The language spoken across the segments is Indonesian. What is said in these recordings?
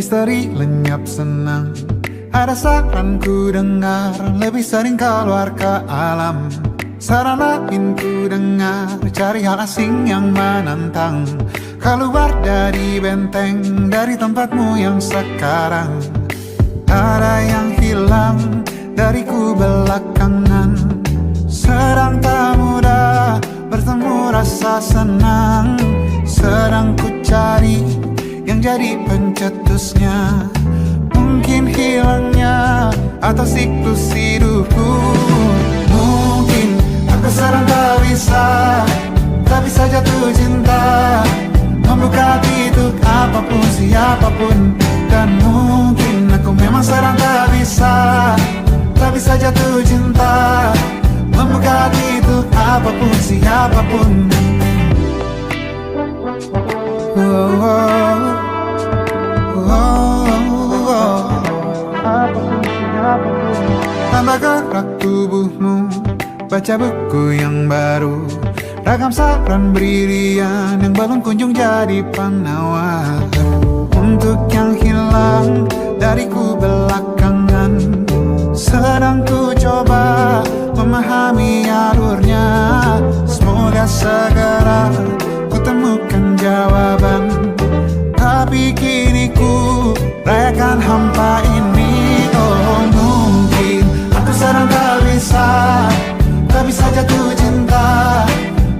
misteri lenyap senang. Ada saran ku dengar, lebih sering keluar ke alam. Saran lain ku dengar, cari hal asing yang menantang. Keluar dari benteng, dari tempatmu yang sekarang. Ada yang hilang dariku belakangan. Sedang tak mudah bertemu rasa senang. Sedang ku cari yang jadi pencetusnya. Mungkin hilangnya atau siklus hidupku. Mungkin aku sedang tak bisa jatuh cinta, membuka hati untuk apapun siapapun. Dan mungkin aku memang sedang tak bisa jatuh cinta, membuka hati untuk apapun siapapun. Tambah gerak tubuhmu, baca buku yang baru. Ragam saran brilian yang belum kunjung jadi penawar. Untuk yang hilang dariku belakangan, sedang ku coba memahami alurnya. Semoga segera ku temukan jawaban. Tapi kini ku rayakan hampa ini. Oh, mungkin aku sedang tak bisa jatuh cinta,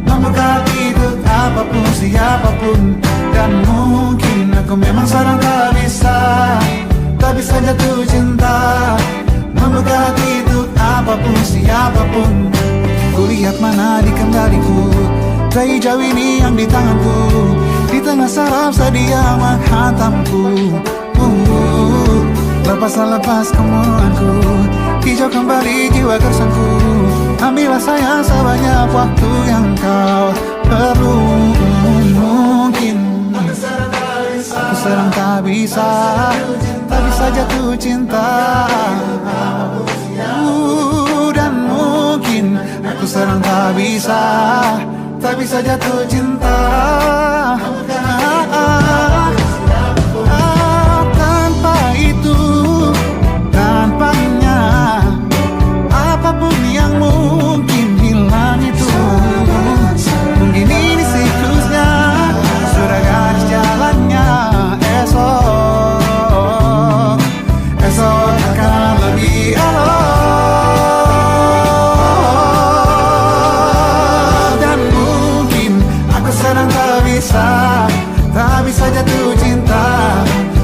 membuka hati untuk apapun siapapun. Dan mungkin aku memang sedang tak bisa jatuh cinta, membuka hati untuk apapun siapapun. Kulihat mana di kendaliku, bayi jauh ini yang di tanganku. Di tengah saraf sedia menghantamku. Lepas kemulanku, hijau kembali jiwa gersangku. Ambillah sayang sebanyak waktu yang kau perlu. Mungkin aku sedang tak bisa jatuh cinta. Dan mungkin aku sedang tak bisa jatuh cinta. Tanpa itu, tanpanya, apapun yang mungkin hilang itu. Mungkin ini siklusnya, sudah garis jalannya. Esok akan lebih elok. Dan mungkin aku sedang tak bisa jatuh cinta,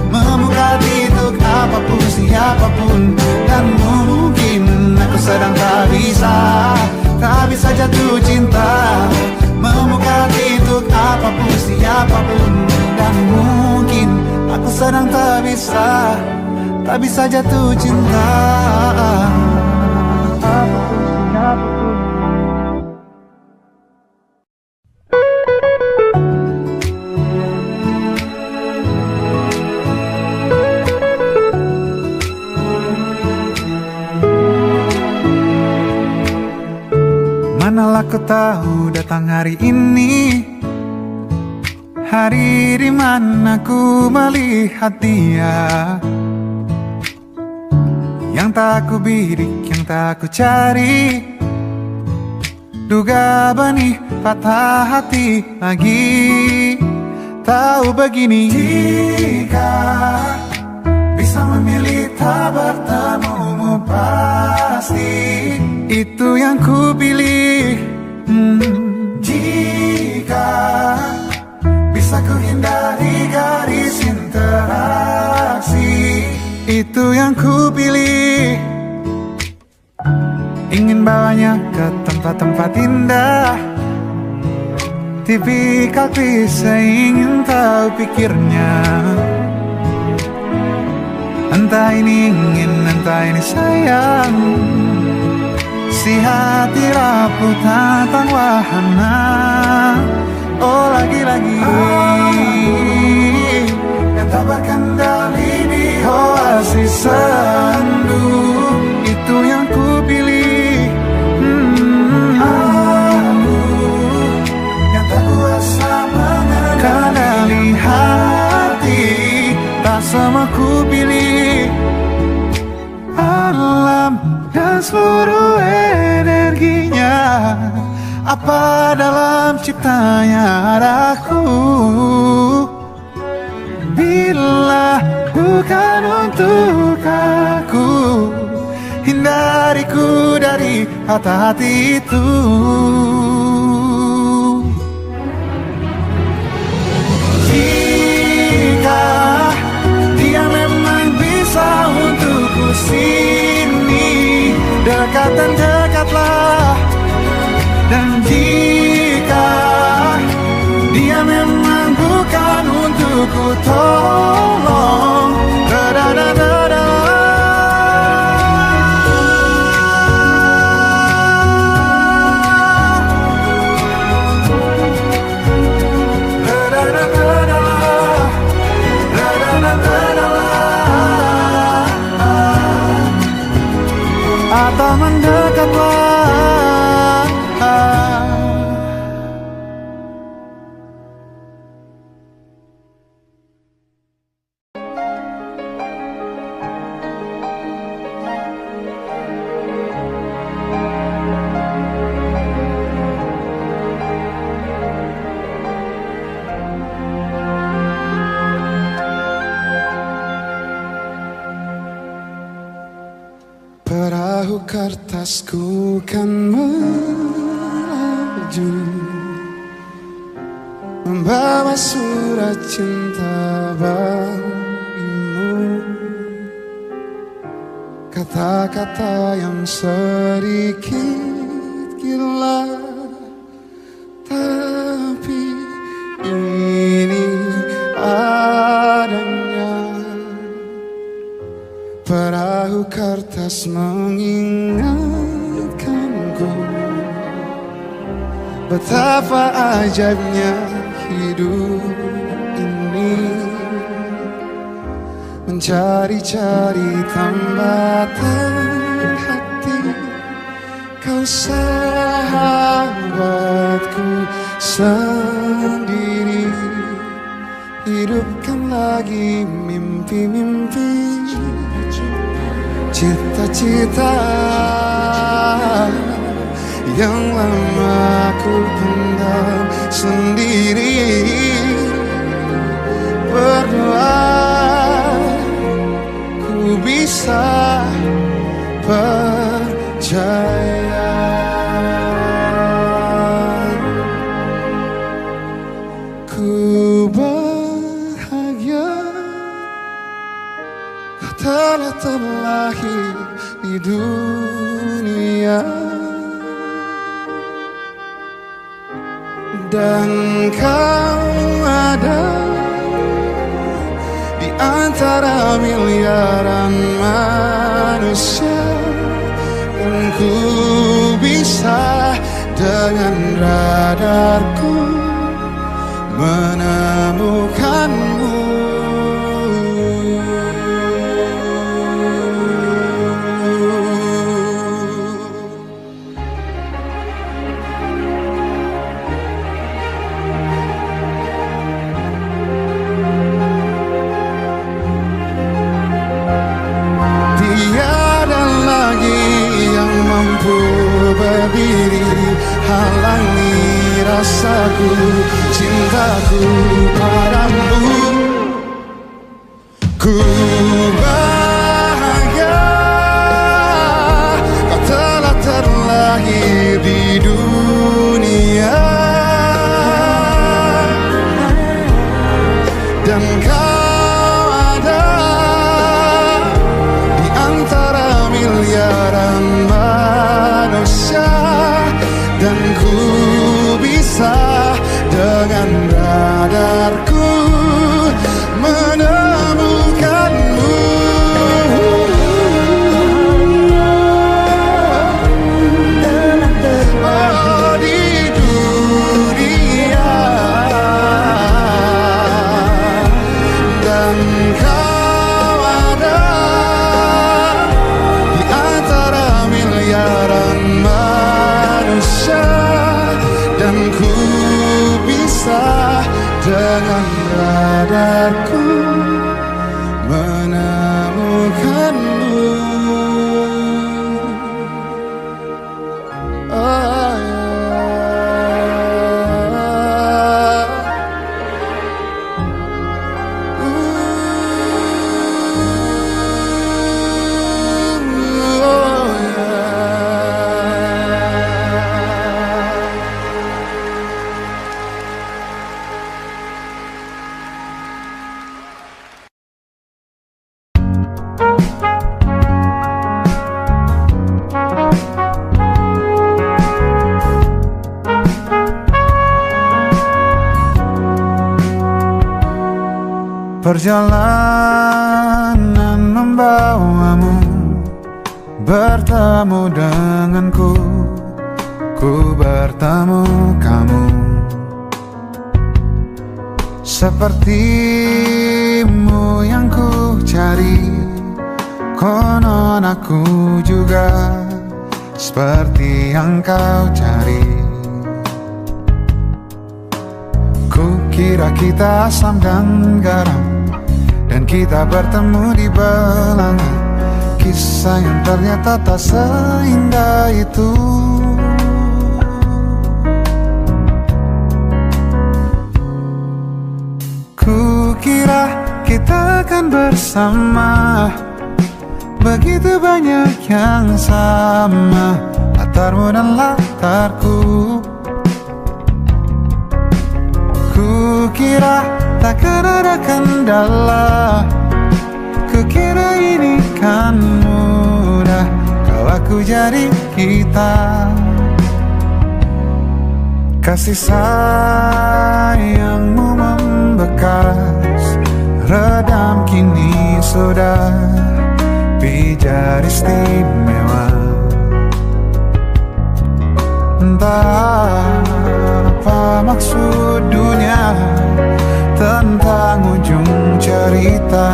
membuka hati untuk apapun siapapun. Dan mungkin aku sedang tak bisa jatuh cinta, membuka hati untuk apapun siapapun. Dan mungkin aku sedang tak bisa jatuh cinta. Manalah kau tahu datang hari ini, hari di mana ku melihat dia, yang tak ku bidik, yang tak ku cari. Duga benih patah hati lagi. Tahu begini, jika bisa memilih tak bertemu pasti itu yang ku pilih. Jika bisa ku hindari garis interaksi, itu yang ku pilih. Ingin bawanya ke tempat-tempat indah, tipikal klise ingin tahu pikirnya. Entah ini ingin, entah ini sayang, si hati rapuh tentang wahana. Oh lagi-lagi yang tak berkendali di oasis sendu, itu yang ku pilih. Aku yang tak kuasa mengendali hati, tak semua Apa dalam ciptanya adaku bila bukan untuk aku? Hindariku dari hati-hati itu. Jika dia memang bisa untukku sini, dekat dan dekatlah. Dan jika dia memang bukan untukku, tolong da-da-da-da-da. Atau mendekatlah. Perahu kertasku kan melaju, membawa surat cinta bagimu. Kata-kata yang sedikit gila, tapi ini adanya. Perahu kertas mengingatkanku betapa ajaibnya hidup ini, mencari-cari tambatan hati. Kau sahabatku sendiri, hidupkan lagi mimpi-mimpi, cita-cita yang lama ku pendam sendiri. Berdoa ku bisa percaya. Ku bahagia kau telah terlahir di dunia, dan kau ada di antara miliaran manusia, dan ku bisa dengan radarku menemukanmu. Tiada lagi yang mampu berdiri halangi rasaku, cintaku padamu. Ku bahagia kau telah terlahir di dunia, dan kau ada di antara miliaran manusia, dan ku bisa dengan radarku menemukanmu. Oh, di dunia, dan kau ada di antara miliaran manusia, dan ku bisa dengan radarku menemukanmu. Oh, yeah. Perjalanan membawamu bertemu denganku, ku bertemu kamu. Sepertimu yang ku cari, konon aku juga seperti yang kau cari. Ku kira kita asam dan garam, dan kita bertemu di belanga. Kisah yang ternyata tak seindah itu. Ku kira kita akan bersama, begitu banyak yang sama, latarmu dan latarku. Ku kira takkan ada kendala, ku kira ini kan mudah, kau aku jadi kita. Kasih sayangmu membekas, redam kini sudah pijar istimewa. Entah apa maksud dunia tentang ujung cerita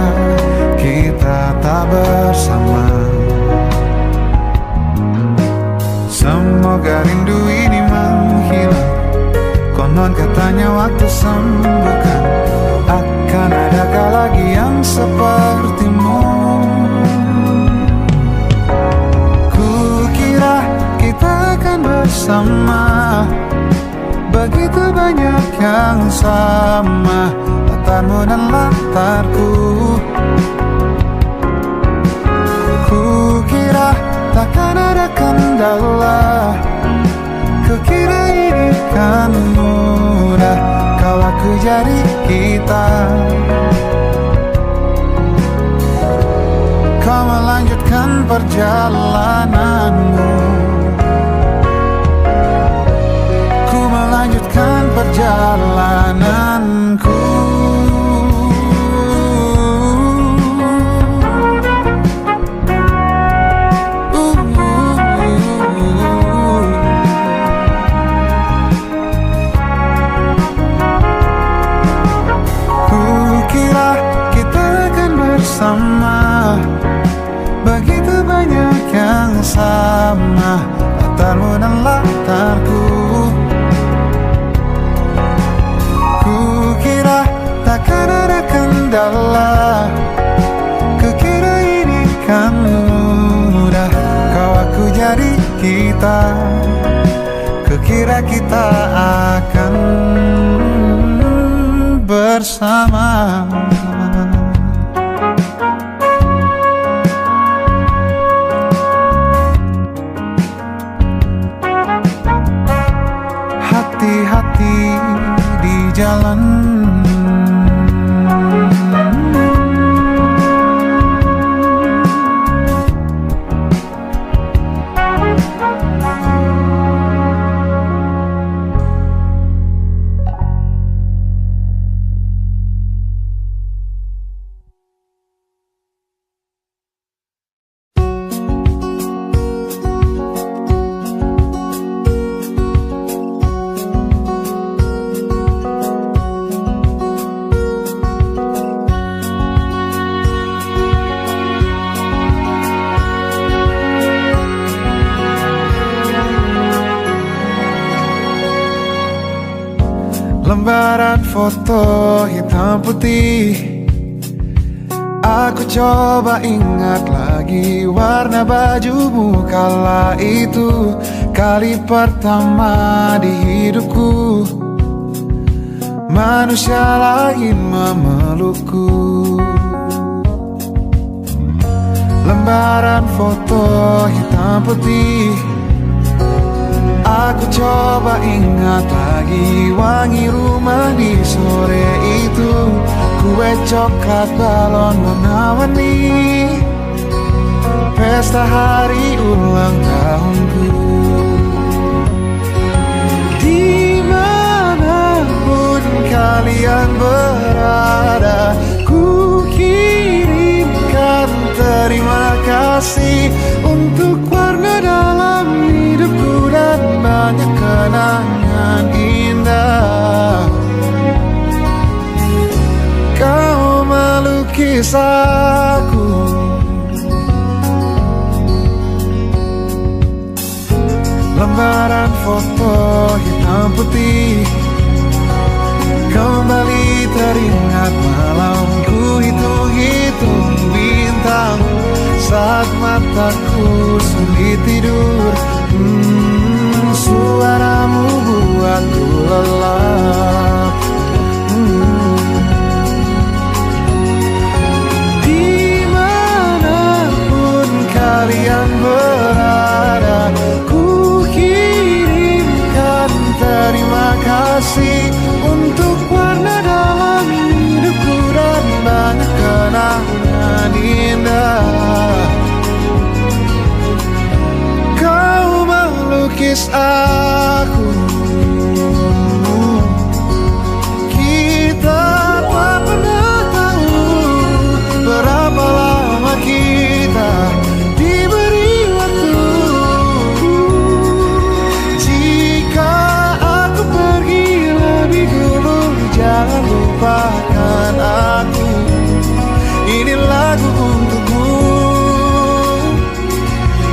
kita tak bersama. Semoga rindu ini menghilang, konon katanya waktu sembuhkan. Akan adakah lagi yang sepertimu? Ku kira kita akan bersama, begitu banyak yang sama, latarmu dan latarku. Ku kira takkan ada kendala, ku kira ini kan mudah, kau aku jadi kita. Kau melanjutkan perjalananmu, ku melanjutkan perjalananku. Sama, begitu banyak yang sama, latarmu dan latarku. Ku kira takkan ada kendala, ku kira ini kan mudah, kau aku jadi kita. Ku kira kita akan bersama. Hati-hati di jalan, lembaran foto hitam putih. Aku coba ingat lagi warna bajumu kala itu, kali pertama di hidupku manusia lain memelukku. Lembaran foto hitam putih. Aku coba ingat lagi wangi rumah di sore itu, kue coklat balon warna-warni, pesta hari ulang tahunku. Dimanapun kalian berada, ku dan indah. Kau melukis aku, lembaran foto hitam putih. Kembali teringat malam ku hitung-hitung bintang saat mataku sulit tidur. Suaramu buatku lelap. Dimanapun kalian berada, ku kirimkan terima kasih untuk warna dalam hidupku dan banyak kenangan indah. Kau melukis aku, kita tak pernah tahu berapa lama kita diberi waktu. Jika aku pergi lebih dulu, jangan lupakan aku. Ini lagu untukmu,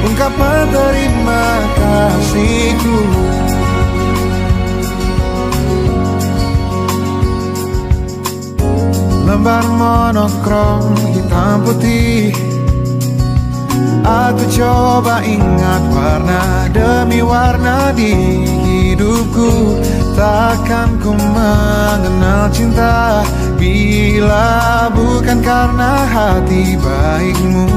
ungkapan terima kasihku. Lembar monokrom hitam putih, aku coba ingat warna demi warna di hidupku. Takkan ku mengenal cinta bila bukan karena hati baikmu.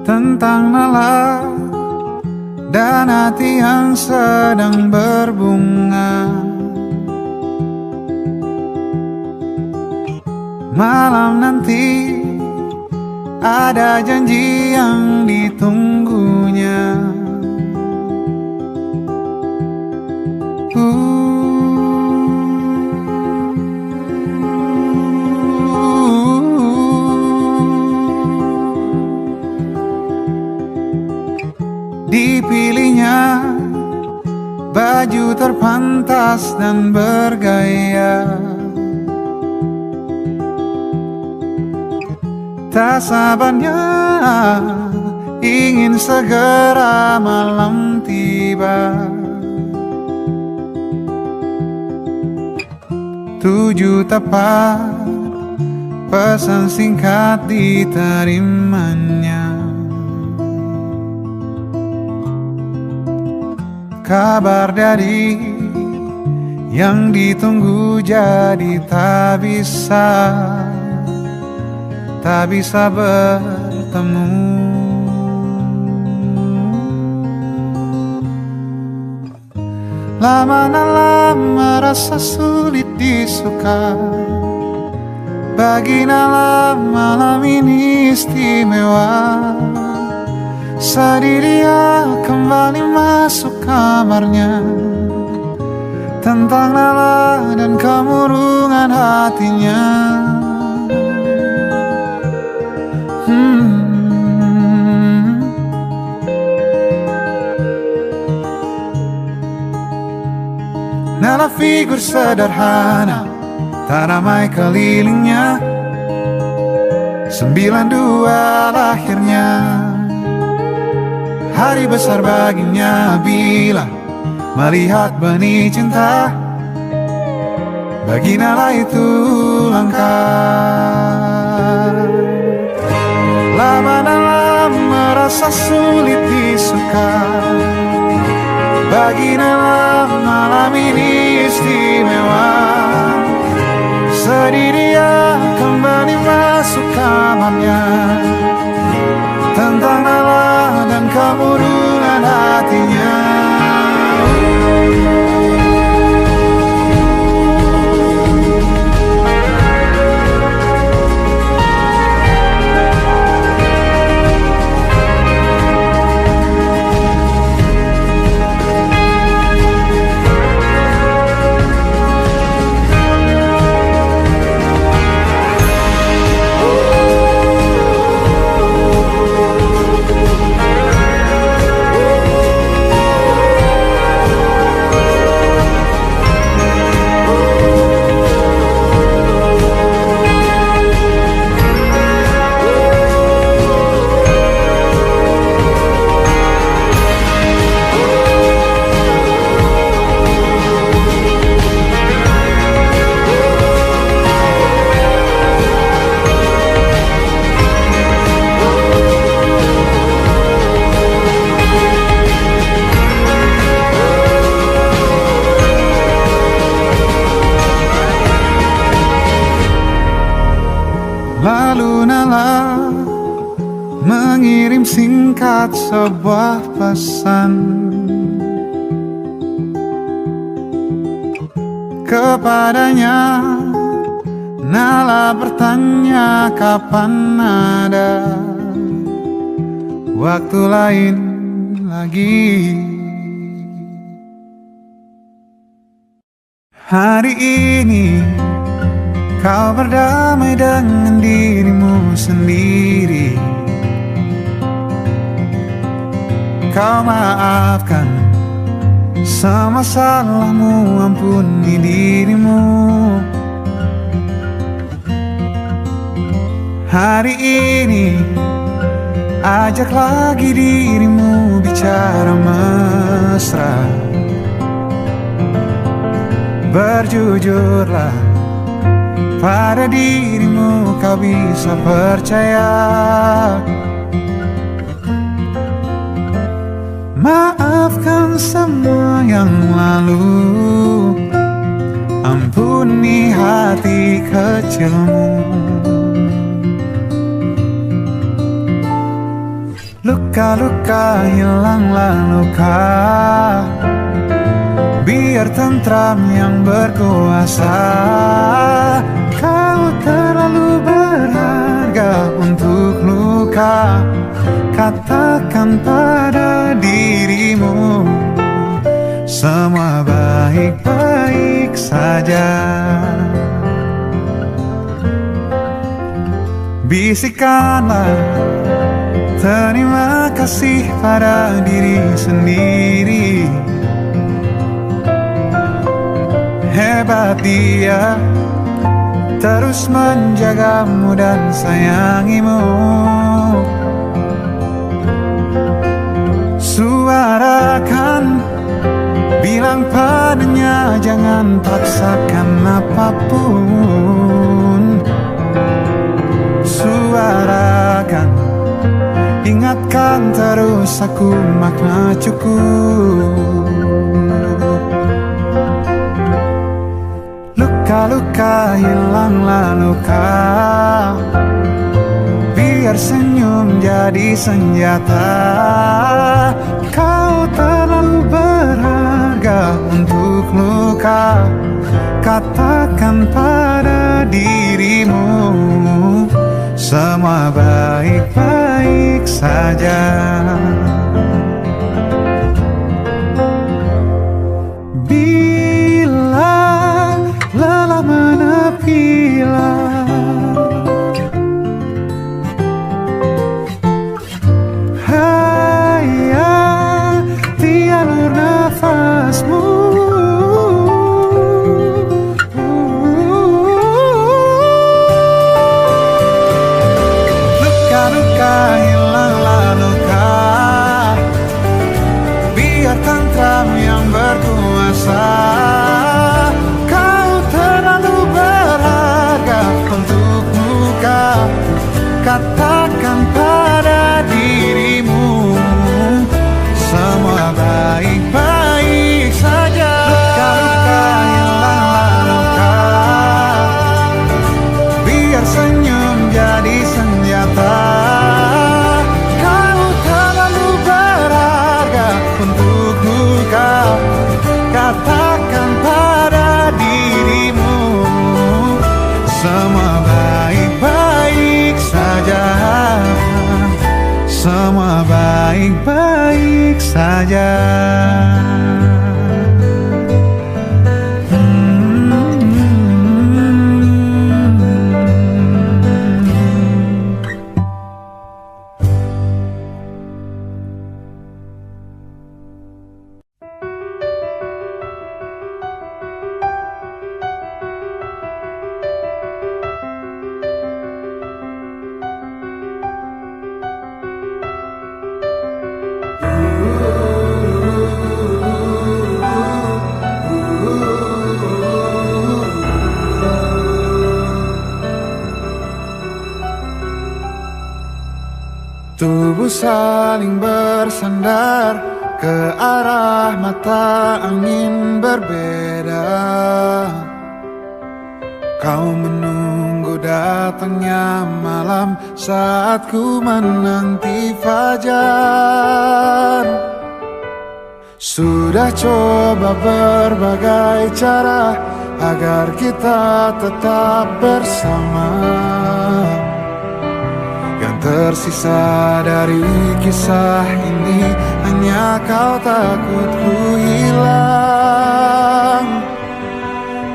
Tentang nala dan hati yang sedang berbunga. Malam nanti ada janji yang ditunggunya. Dipilihnya baju terpantas dan bergaya. Tak sabarnya ingin segera malam tiba. 7 tepat pesan singkat diterimanya. Kabar dari yang ditunggu jadi tak bisa bertemu. Lama-lama merasa sulit disuka. Bagi Nala malam ini istimewa. Sedih dia kembali masuk kamarnya. Tentang Nala dan kemurungan hatinya. Nala figur sederhana, tak ramai kelilingnya. 92 lahirnya. Hari besar baginya bila melihat benih cinta. Bagi Nala itu langka. Lama-lama merasa sulit disuka. Bagi Nala malam ini istimewa. Sedih dia kembali masuk kamarnya. Tentang Nala dan kemurungan hatinya. Lalu Nala mengirim singkat sebuah pesan kepadanya. Nala bertanya kapan ada waktu lain lagi. Hari ini kau berdamai dengan dirimu sendiri. Kau maafkan semua salahmu, ampuni dirimu. Hari ini ajak lagi dirimu bicara mesra. Berjujurlah pada dirimu, kau bisa percaya. Maafkan semua yang lalu, ampuni hati kecilmu. Luka-luka hilanglah luka, biar tentram yang berkuasa. Kau terlalu berharga untuk luka. Katakan pada dirimu semua baik-baik saja. Bisikanlah terima kasih pada diri sendiri. Hebat dia, terus menjagamu dan sayangimu. Suarakan, bilang padanya jangan paksakan apapun. Suarakan, ingatkan terus aku makna cukup. Luka-luka hilanglah luka, biar senyum jadi senjata. Kau terlalu berharga untuk luka. Katakan pada dirimu semua baik-baik saja. Bila lelah menepilah, hayati alur nafasmu. Luka-luka hilanglah luka, biar tentram yang berkuasa. Kau terlalu berharga untuk luka. Katakan pada dirimu semua baik-baik saja. Luka-luka hilanglah luka, biar senyum jadi senjata. Kau terlalu berharga untuk luka. Katakan pada dirimu semua baik-baik saja. Semua baik-baik saja. Tubuh saling bersandar ke arah mata angin berbeda. Kau menunggu datangnya malam saat ku menanti fajar. Sudah coba berbagai cara agar kita tetap bersama. Yang tersisa dari kisah ini hanya kau takut ku hilang.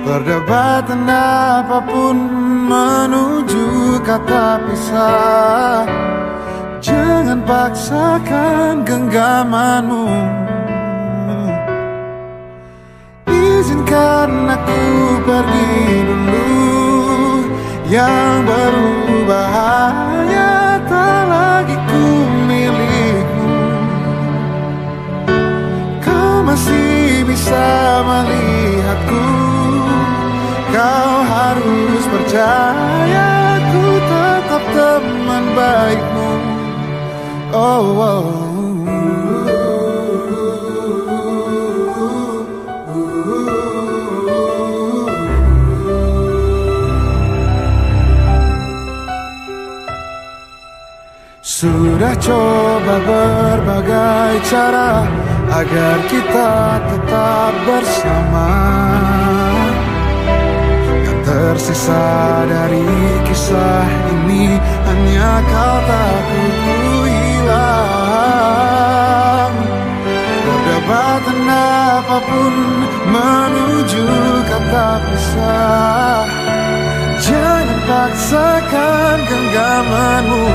Perdebatan apapun menuju kata pisah. Jangan paksakan genggamanmu. Izinkan aku pergi dulu. Yang berubah hanya tak lagi ku milikmu. Kau masih bisa melihatku. Kau harus percaya ku tetap teman baikmu. Oh, oh. Sudah coba berbagai cara agar kita tetap bersama. Tersisa dari kisah ini hanya kau takut ku hilang. Perdebatan apapun menuju kata pisah. Jangan paksakan genggamanmu.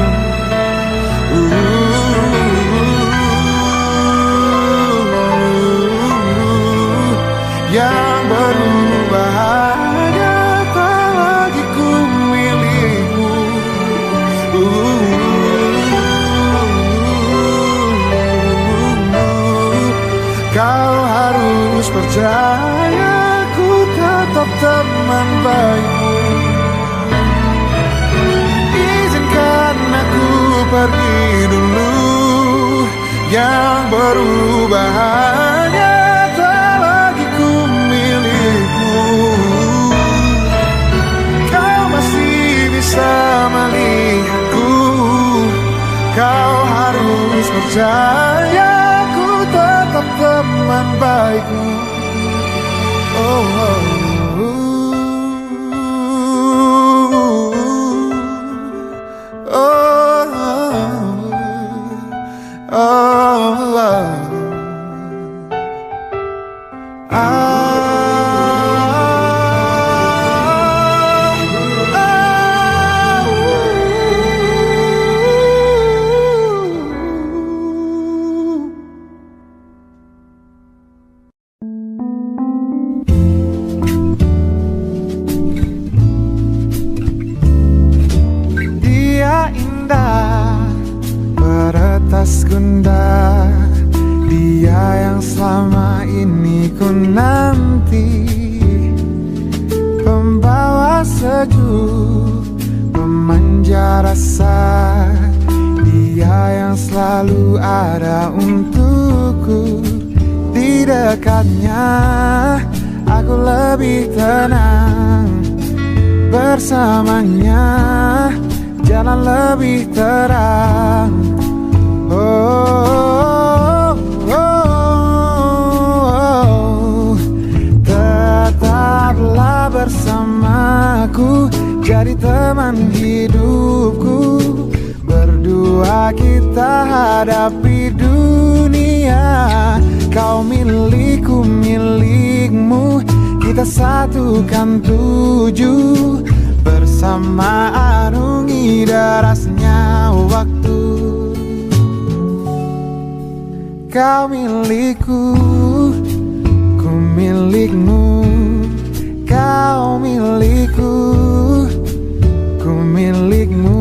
Yang berubah kau harus percaya ku tetap teman baikmu. Izinkan aku pergi dulu. Yang berubah hanya tak lagi ku milikmu. Kau masih bisa melihatku. Kau harus percaya tetap teman baikmu. Oh, oh, oh, oh, oh. Peretas gundah, dia yang selama ini ku nanti. Pembawa sejuk, pemanja rasa, dia yang selalu ada untukku. Di dekatnya aku lebih tenang. Bersamanya jalan lebih terang. Oh, oh, oh. Tetaplah bersamaku, jadi teman hidupku. Berdua kita hadapi dunia. Kau milikku, milikmu. Kita satukan tujuh. Bersama arungi derasnya waktu. Kau milikku, ku milikmu. Kau milikku, ku milikmu.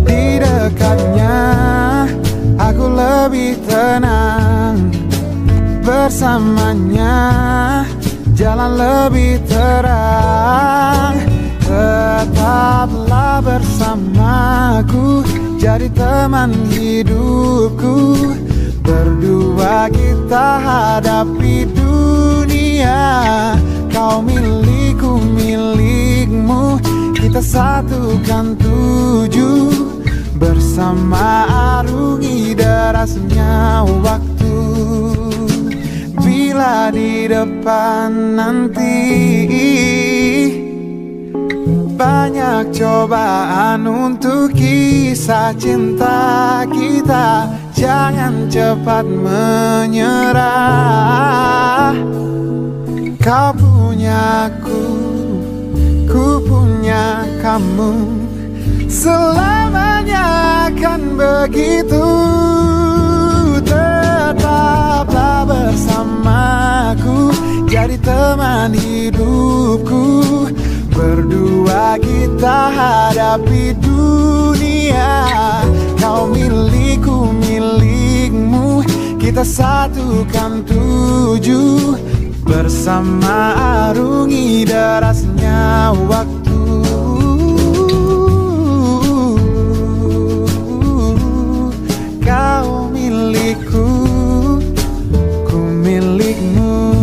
Di dekatnya bersamanya jalan lebih terang. Tetaplah bersamaku, jadi teman hidupku. Berdua kita hadapi dunia, kau milikku, milikmu. Kita satukan tujuh, bersama arungi derasnya waktu. Bila di depan nanti banyak cobaan untuk kisah cinta kita, jangan cepat menyerah. Kau punya ku punya kamu, selamanya akan begitu. Tetaplah bersamaku, jadi teman hidupku. Berdua kita hadapi dunia, kau milikku, milikmu. Kita satukan tujuh, bersama arungi derasnya waktu. Kau milikku, ku milikmu.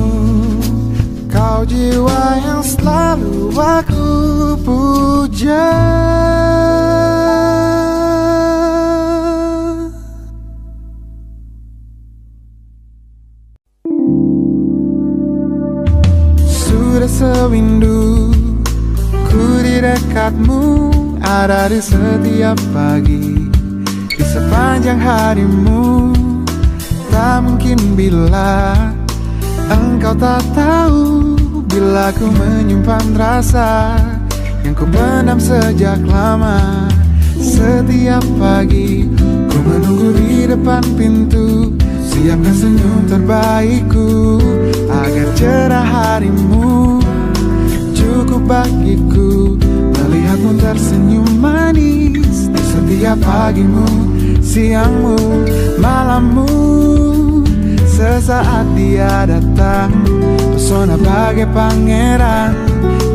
Kau jiwa yang selalu aku puja. Sudah sewindu ku di dekatmu, ada di setiap pagi, di sepanjang harimu. Tak mungkin bila engkau tak tahu, bila ku menyimpan rasa yang ku pendam sejak lama. Setiap pagi ku menunggu di depan pintu, siapkan senyum terbaikku agar cerah harimu. Cukup bagiku melihatmu tersenyum manis di setiap pagimu, siangmu, malammu. Sesaat dia datang, pesona bagai pangeran,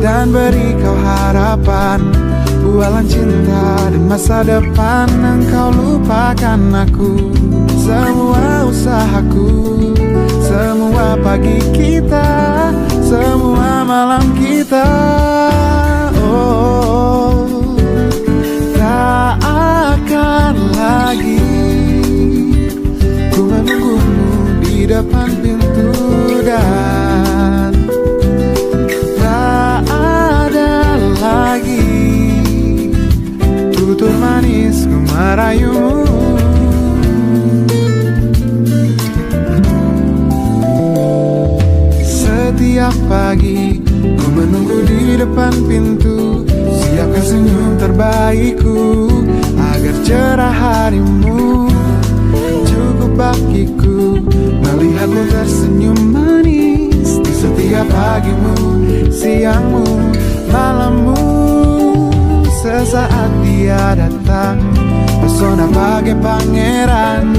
dan beri kau harapan, bualan cinta dan masa depan. Engkau lupakan aku, semua usahaku, semua pagi kita, semua malam kita. Oh, tak akan lagi ku menunggumu di depan pintu, dan tak ada lagi tutur manis ku merayumu. Setiap pagi ku menunggu di depan pintu, siapkan senyum terbaikku agar cerah harimu. Cukup bagiku melihatmu tersenyum manis di setiap pagimu, siangmu, malammu. Sesaat dia datang, pesona bagai pangeran,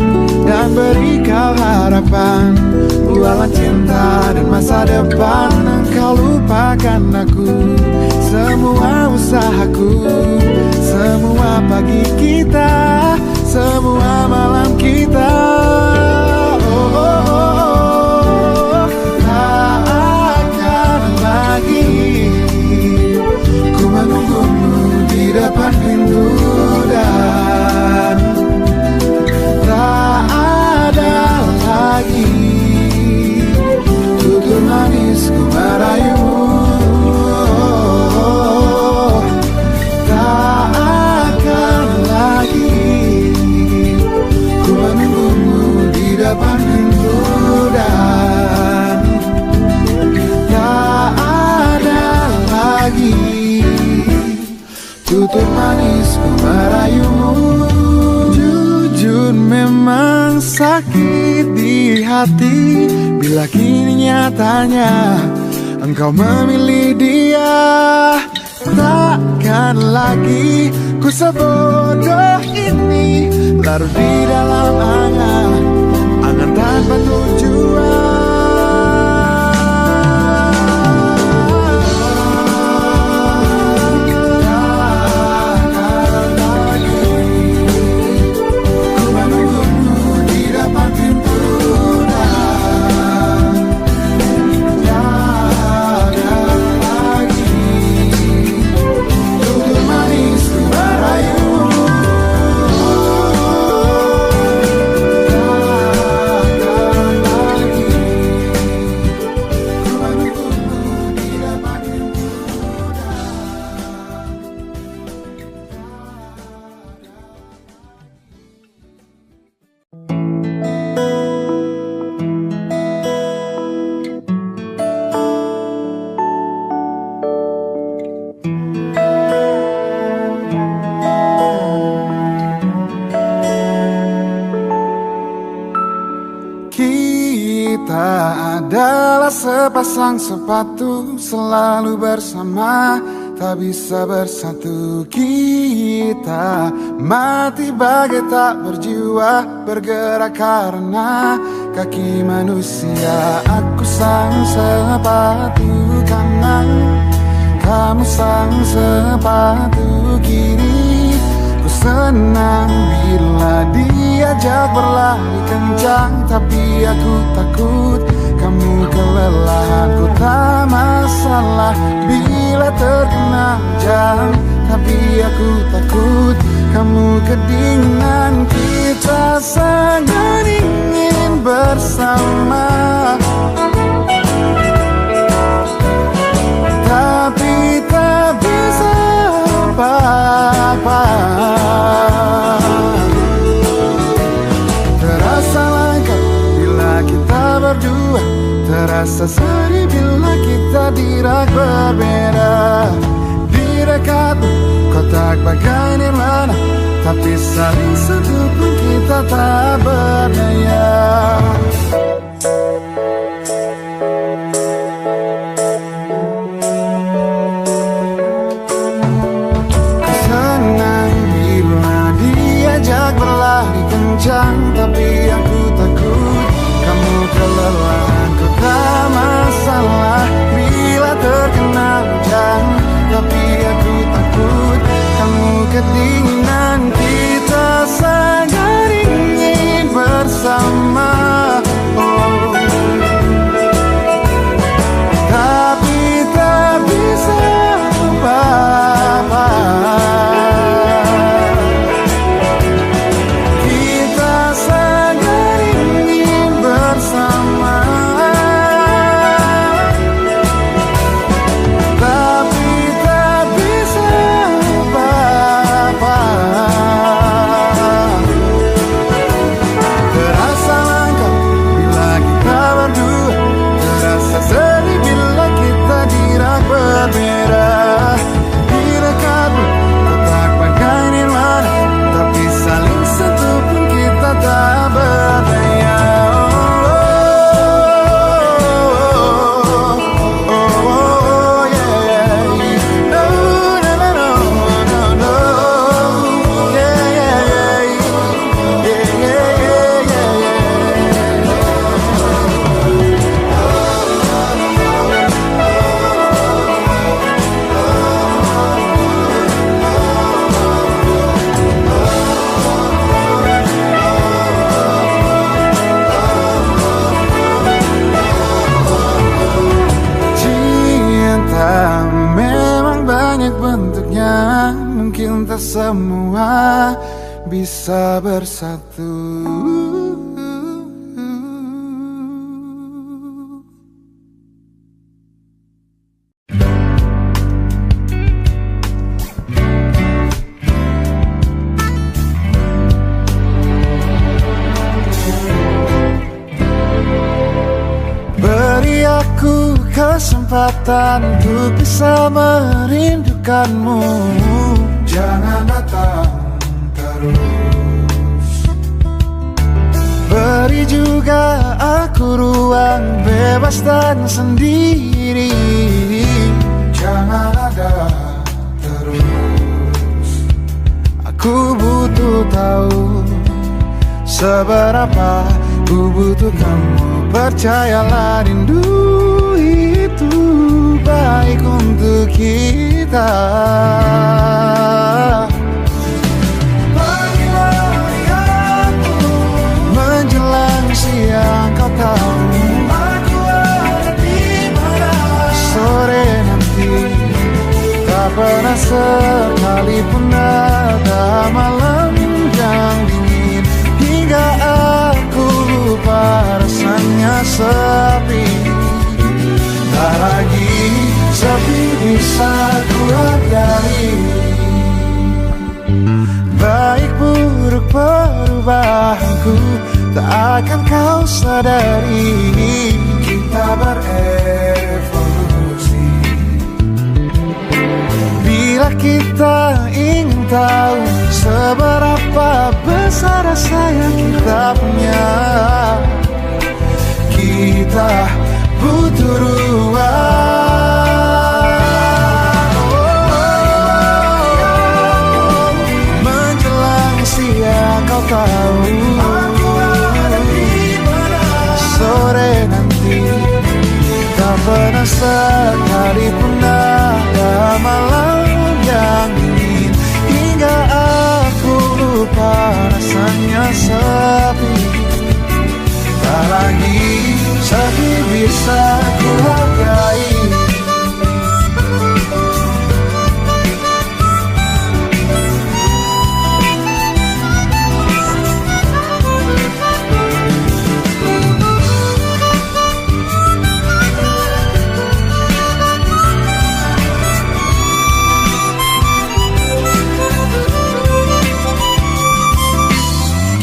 dan beri kau harapan, bualan cinta dan masa depan. Engkau lupakan aku, semua usahaku, semua pagi kita, semua malam kita. Oh, oh, oh, tak akan lagi ku menunggumu di depan pintu, dan tak ada lagi tutur manis ku merayumu. Tak akan lagi ku menunggumu di depan pintu, dan tak ada lagi tutur manis ku merayumu. Jujur memang sakit di hati bila kini nyatanya engkau memilih dia. Takkan lagi ku sebodoh ini larut di dalam angan tanpa tujuan. Kita adalah sepasang sepatu, selalu bersama, tak bisa bersatu. Kita mati bagai tak berjiwa, bergerak karena kaki manusia. Aku sang sepatu kanan, kamu sang sepatu kiri. Ku senang bila diajak berlari kencang, tapi aku takut kamu kelelahan. Ku tak masalah bila terkena hujan, tapi aku takut kamu kedinginan. Kita sangat ingin bersama, tapi tak bisa apa-apa. Terasa langka bila kita berdua, terasa sedih bila kita dirak berbeda. Di dekatmu kotak bagai nirwana, tapi saling sentuh pun kita tak berdaya. Berlari kencang, tapi aku takut kamu kelelahan. Ku tak masalah bila terkena hujan, tapi aku takut kamu kedinginan. Kita sangat ingin bersama, oh, tapi tak bisa apa-apa. Semua bisa bersatu. Beri aku kesempatan untuk bisa merindukanmu. Jangan datang terus. Beri juga aku ruang bebas dan sendiri. Jangan ada terus. Aku butuh tahu seberapa ku butuh kamu. Percayalah rindu itu baik untuk kita. Pagi-pagi aku menjelang siang, kau tahu aku ada di mana. Sore nanti tak pernah sekalipun ada malam yang dingin, hingga aku lupa rasanya sepi. Tak lagi sepi bisa ku hargai. Baik buruk perubahanku tak akan kau sadari. Kita berevolusi. Bila kita ingin tahu seberapa besar rasa yang kita punya, kita sepi. Tak lagi sepi bisa ku hargai.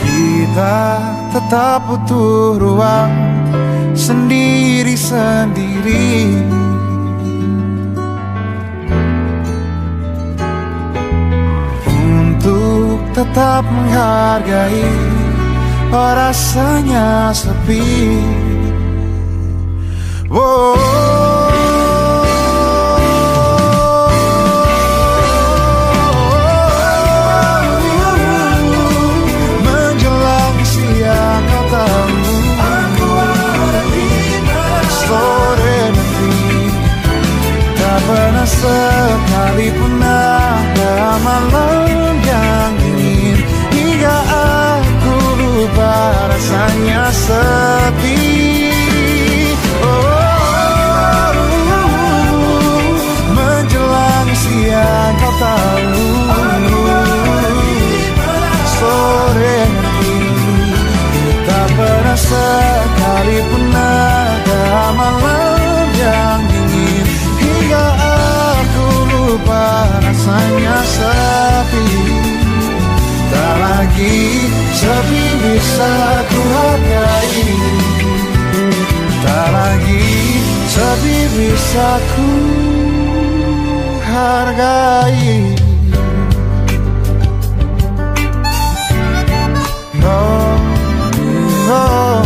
Kita tetap butuh ruang sendiri-sendiri untuk tetap menghargai rasanya sepi. Pernah sekalipun ada malam yang dingin hingga aku lupa rasanya sepi. Menjelang siang kau tahu, sore nanti tak pernah sekalipun ada malam yang dingin hingga aku lupa rasanya sepi. Tak lagi sepi bisa ku hargai. Tak lagi sepi bisa ku hargai. Oh, oh.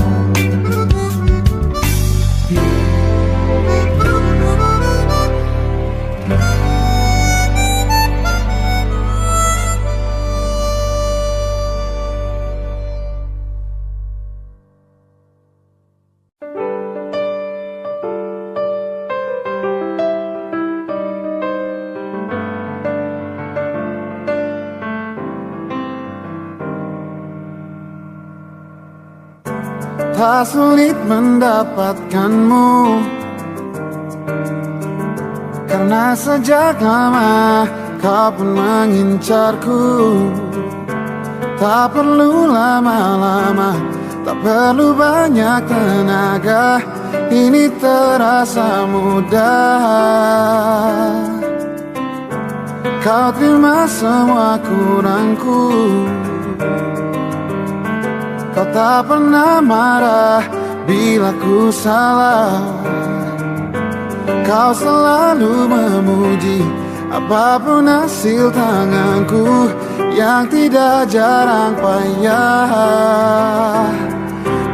Tak sulit mendapatkanmu, karena sejak lama kau pun mengincarku. Tak perlu lama-lama, tak perlu banyak tenaga, ini terasa mudah. Kau terima semua kurangku, kau tak pernah marah bila ku salah. Kau selalu memuji apapun hasil tanganku yang tidak jarang payah.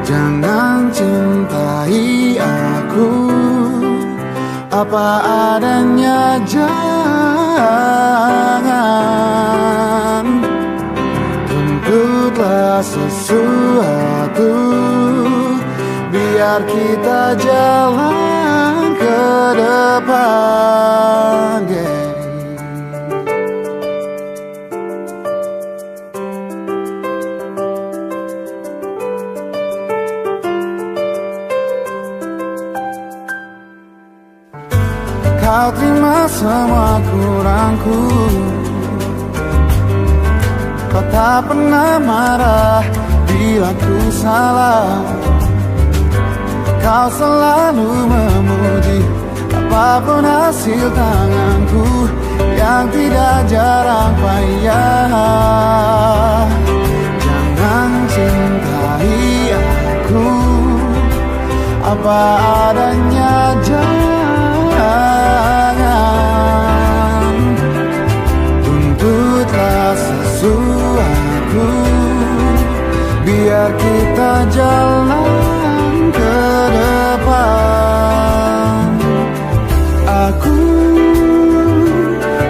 Jangan cintai aku apa adanya, jangan tuntutlah sesuatu, biar kita jalan ke depan. Kau terima semua kurangku, kau tak pernah marah bila ku salah. Kau selalu memuji apapun hasil tanganku yang tidak jarang payah. Jangan cintai aku apa adanya, jangan tuntutlah sesuatu, biar kita jalan ke depan. Aku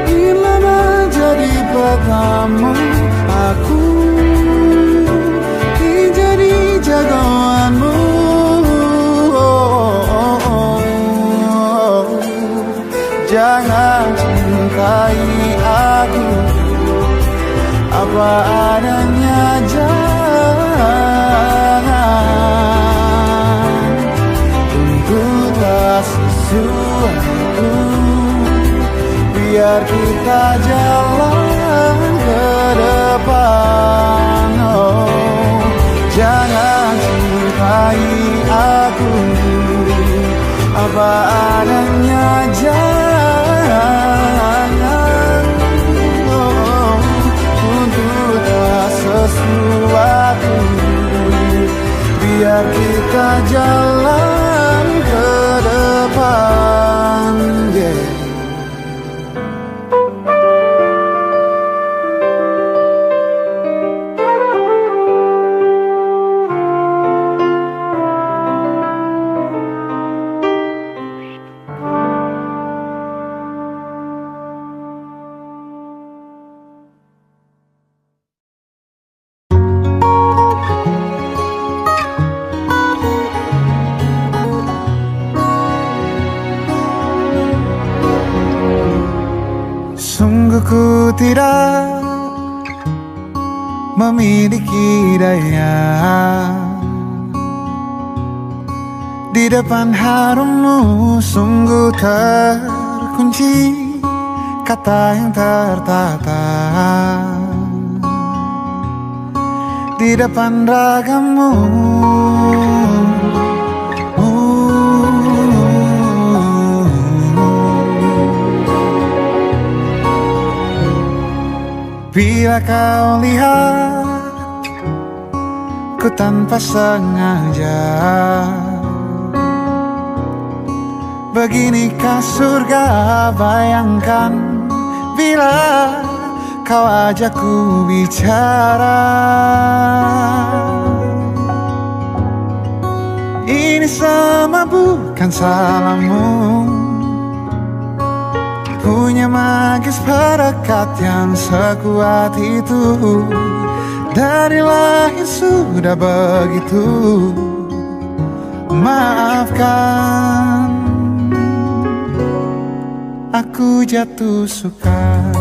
ingin menjadi petamu, aku ingin jadi jagoanmu. Jangan cintai aku apa adanya, jangan Jangan cintai aku apa adanya, jangan tuntutlah sesuatu. Biar kita jalan ke depan, yeah. Sungguh ku tidak memiliki daya di depan harummu. Sungguh terkunci kata yang tertata di depan ragamu. Bila kau lihat ku tanpa sengaja, beginikah surga? Bayangkan bila kau ajak ku bicara. Ini semua bukan salahmu, punya magis perekat yang sekuat itu. Dari lahir sudah begitu. Maafkan, aku jatuh suka.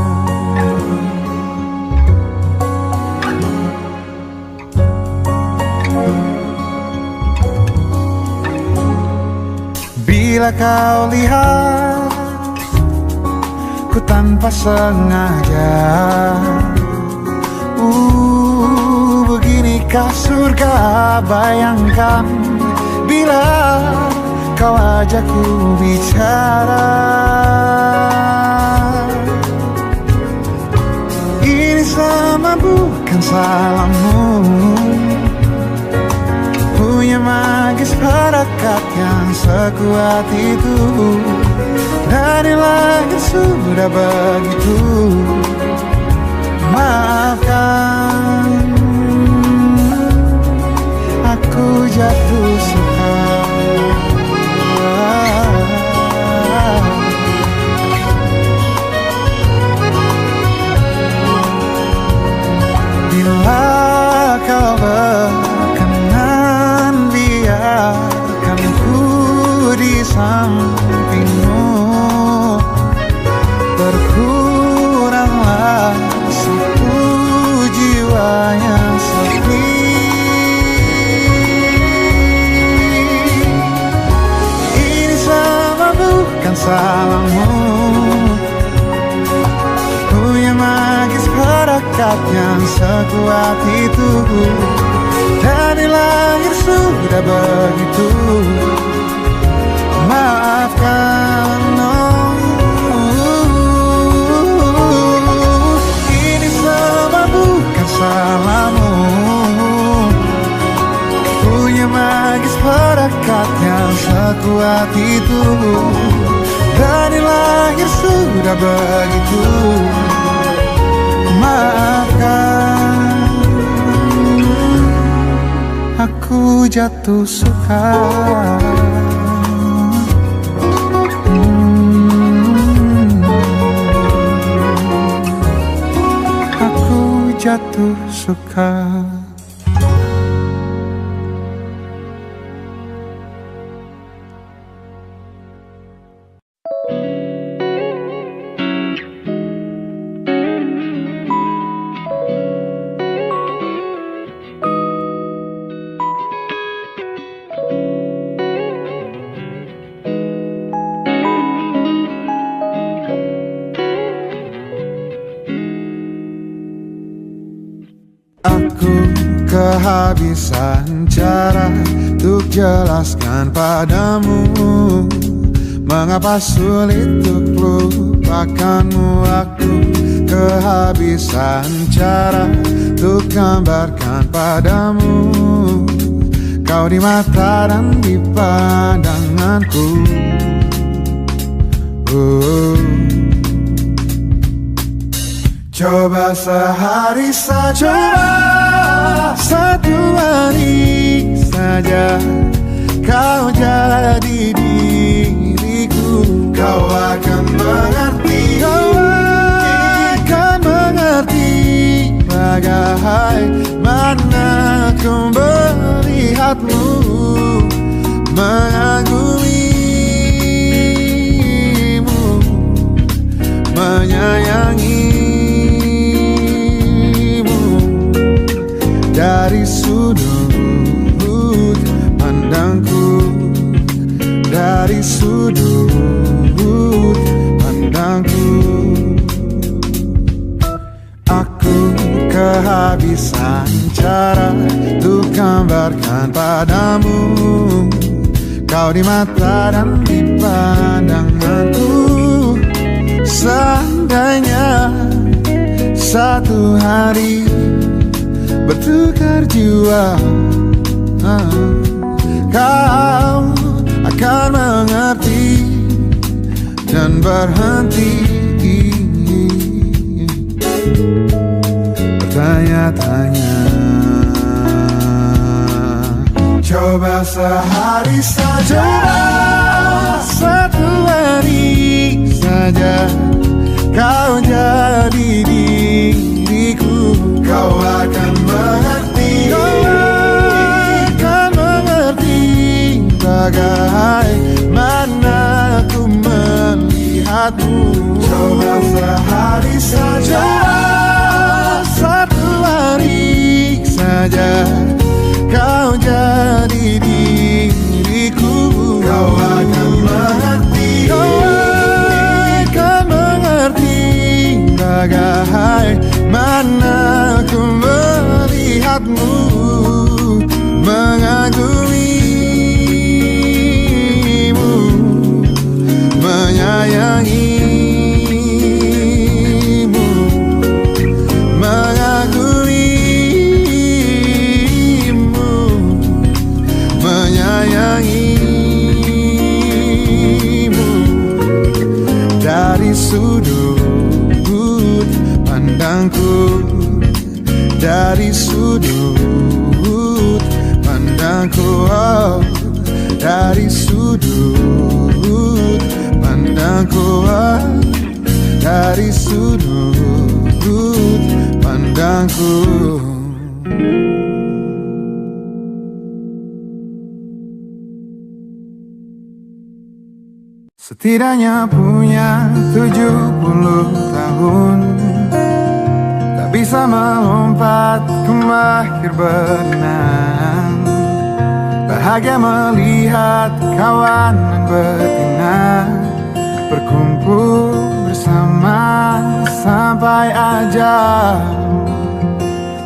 Bila kau lihat ku tanpa sengaja, beginikah surga? Bayangkan bila kau ajak ku bicara. Ini sama bukan salahmu, punya magis perekat yang sekuat itu. Dari lahir sudah begitu. Maafkan, aku jatuh suka. Bila kau berkenan, biarkan ku di sampingmu. Berkuranglah satu jiwa yang sepi. Ini sama bukan salahmu, punya magis perekat yang sekuat itu. Dari lahir sudah begitu. Maafkan, ini semua bukan salahmu, punya magis perekat yang sekuat itu. Dari lahir sudah begitu. Maafkan, aku jatuh suka. Jatuh suka. Aku kehabisan cara untuk jelaskan padamu mengapa sulit untuk lupakanmu. Aku kehabisan cara untuk gambarkan padamu kau di mata dan di pandanganku. Coba sehari saja, coba satu hari saja kau jadi diriku. Kau akan mengerti, kau akan mengerti bagaimana ku melihatmu, mengagumimu, menyayangimu dari sudut pandangku, dari sudut pandangku. Aku kehabisan cara untuk gambarkan padamu kau di mata dan di pandanganku. Seandainya satu hari bertukar jiwa, kau akan mengerti dan berhenti bertanya-tanya. Coba sehari saja, satu hari saja kau jadi diriku. Kau akan mengerti, kau akan mengerti bagaimana ku melihatmu. Coba sehari saja, satu hari saja kau jadi diriku. Kau akan mengerti, kau akan mengerti bagaimana ku melihatmu, mengagumimu, menyayangimu, mengagumimu, menyayangimu dari sudut pandangku, dari sudut pandangku, oh, dari sudut pandangku, oh, dari sudut pandangku. Setidaknya punya 70 tahun, tak bisa melompat ke mahir berenang. Bahagia melihat kawan dan betina berkumpul bersama sampai ajal.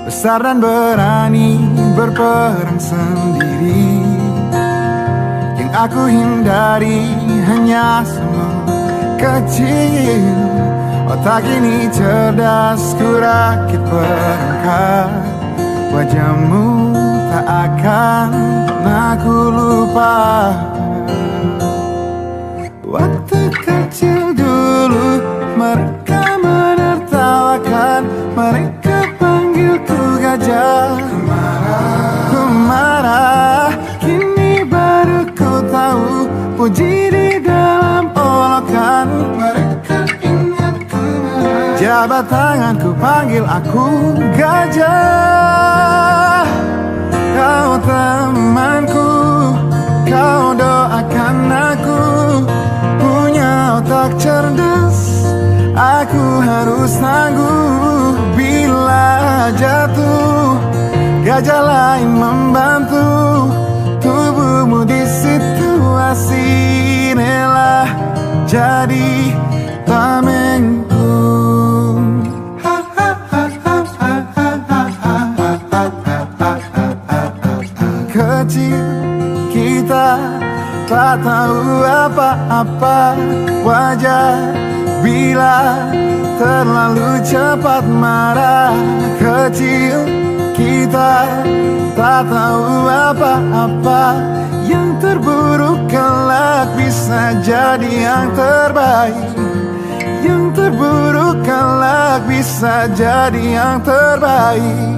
Besar dan berani berperang sendiri, yang aku hindari hanya semua kecil. Otak ini cerdas, ku rakit perangkat. Wajahmu tak akan pernah ku lupa. Waktu kecil dulu mereka menertawakan, mereka panggilku gajah. Ku marah, kini baru ku tahu puji di dalam olokan. Mereka ingatku, jabat tanganku panggil aku gajah. Kau temanku, kau doakan aku, punya otak cerdas. Aku harus tangguh bila jatuh, gajah lain membantu. Tubuhmu di situasi inilah jadi tamengku. kecil kita tak tahu apa-apa. Wajar bila terlalu cepat marah. Kecil kita tak tahu apa-apa. Yang terburuk kelak bisa jadi yang terbaik. Yang terburuk kelak bisa jadi yang terbaik.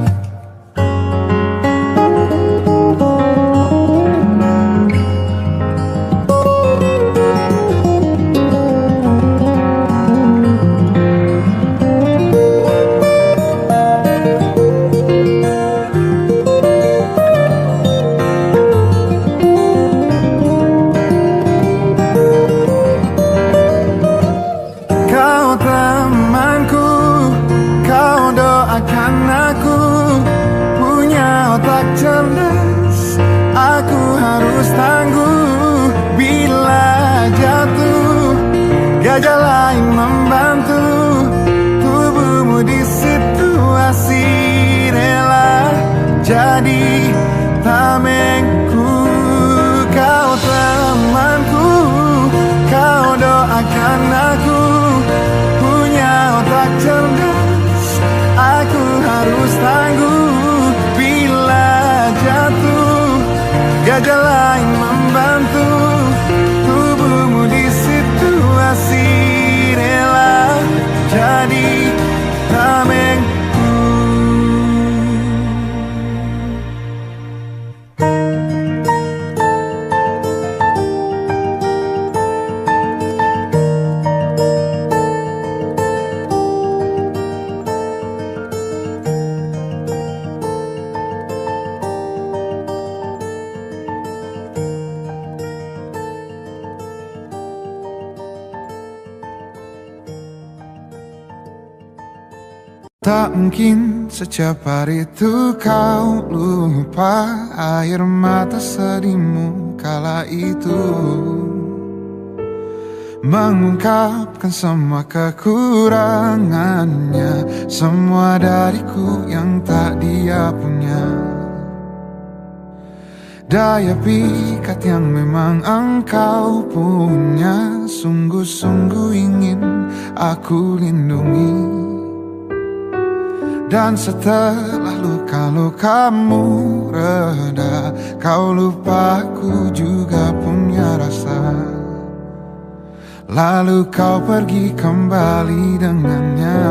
Gajah lain membantu tubuhmu di situasi rela jadi tamengku. Kau temanku, kau doakan aku punya otak cerdas. Aku harus tangguh bila jatuh. Gajah lain membantu tubuhmu di situasi rela jadi tamengku. Tak mungkin secepat itu kau lupa air mata sedihmu kala itu. Mengungkapkan semua kekurangannya, semua dariku yang tak dia punya. Daya pikat yang memang engkau punya, sungguh-sungguh ingin aku lindungi. Dan setelah luka-lukamu reda, kau lupa aku juga punya rasa. Lalu kau pergi kembali dengannya.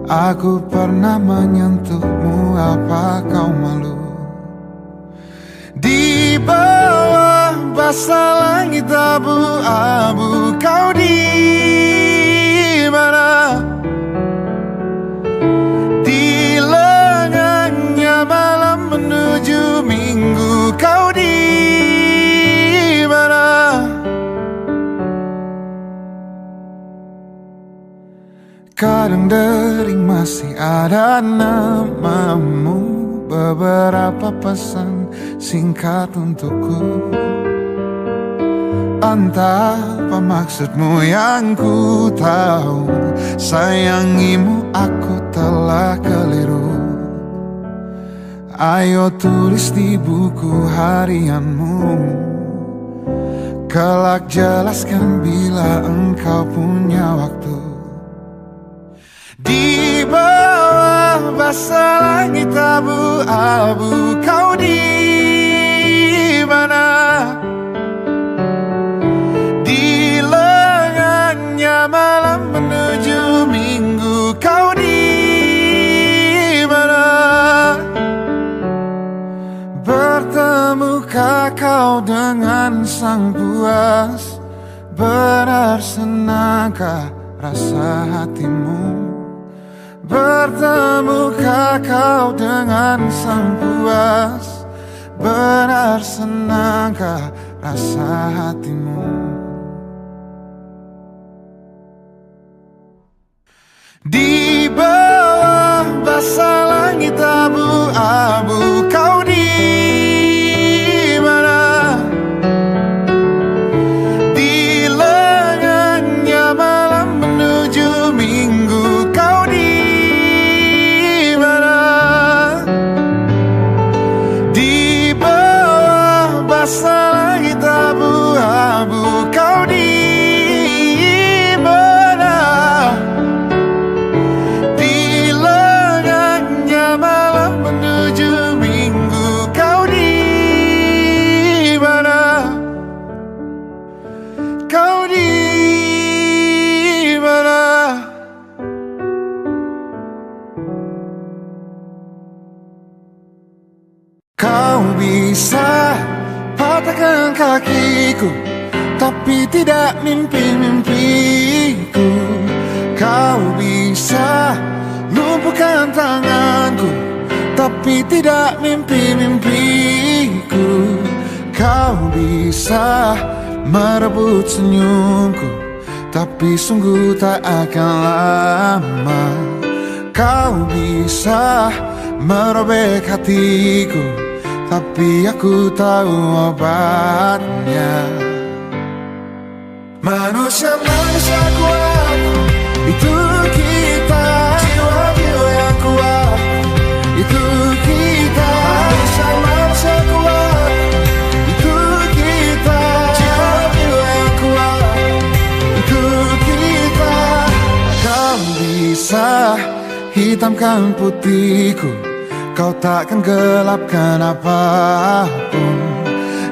Aku pernah menyentuhmu, apa kau malu? Di bawah basah langit abu-abu, kau di mana? Malam menuju minggu, kau di mana? Kadang dering masih ada namamu, beberapa pesan singkat untukku. Entah apa maksudmu yang ku tahu, sayangimu aku telah keliru. Ayo tulis di buku harianmu, kelak jelaskan bila engkau punya waktu. Di bawah basah langit abu-abu, kau di mana? Di lengannya malam menuju minggu, kau di mana? Bertemukah kau dengan sang puas? Benar senangkah rasa hatimu? Bertemukah kau dengan sang puas? Benar senangkah rasa hatimu? Di bawah basah langit abu-abu, kau di mana? Di lengannya malam menuju minggu, kau di mana? Di rasa langit abu-abu. Kau di mana? Di lengannya malam menuju minggu. Kau di mana? Kau di mana? Kau bisa patahkan kakiku, tapi tidak mimpi-mimpiku. Kau bisa lumpuhkan tanganku, tapi tidak mimpi-mimpiku. Kau bisa merebut senyumku, tapi sungguh tak akan lama. Kau bisa merobek hatiku, tapi aku tahu obatnya. Manusia-manusia kuat, itu kita. Jiwa-jiwa yang kuat, itu kita. Manusia-manusia kuat, itu kita. Jiwa-jiwa yang kuat, itu kita. Kau bisa hitamkan putihku, kau takkan gelapkan apapun.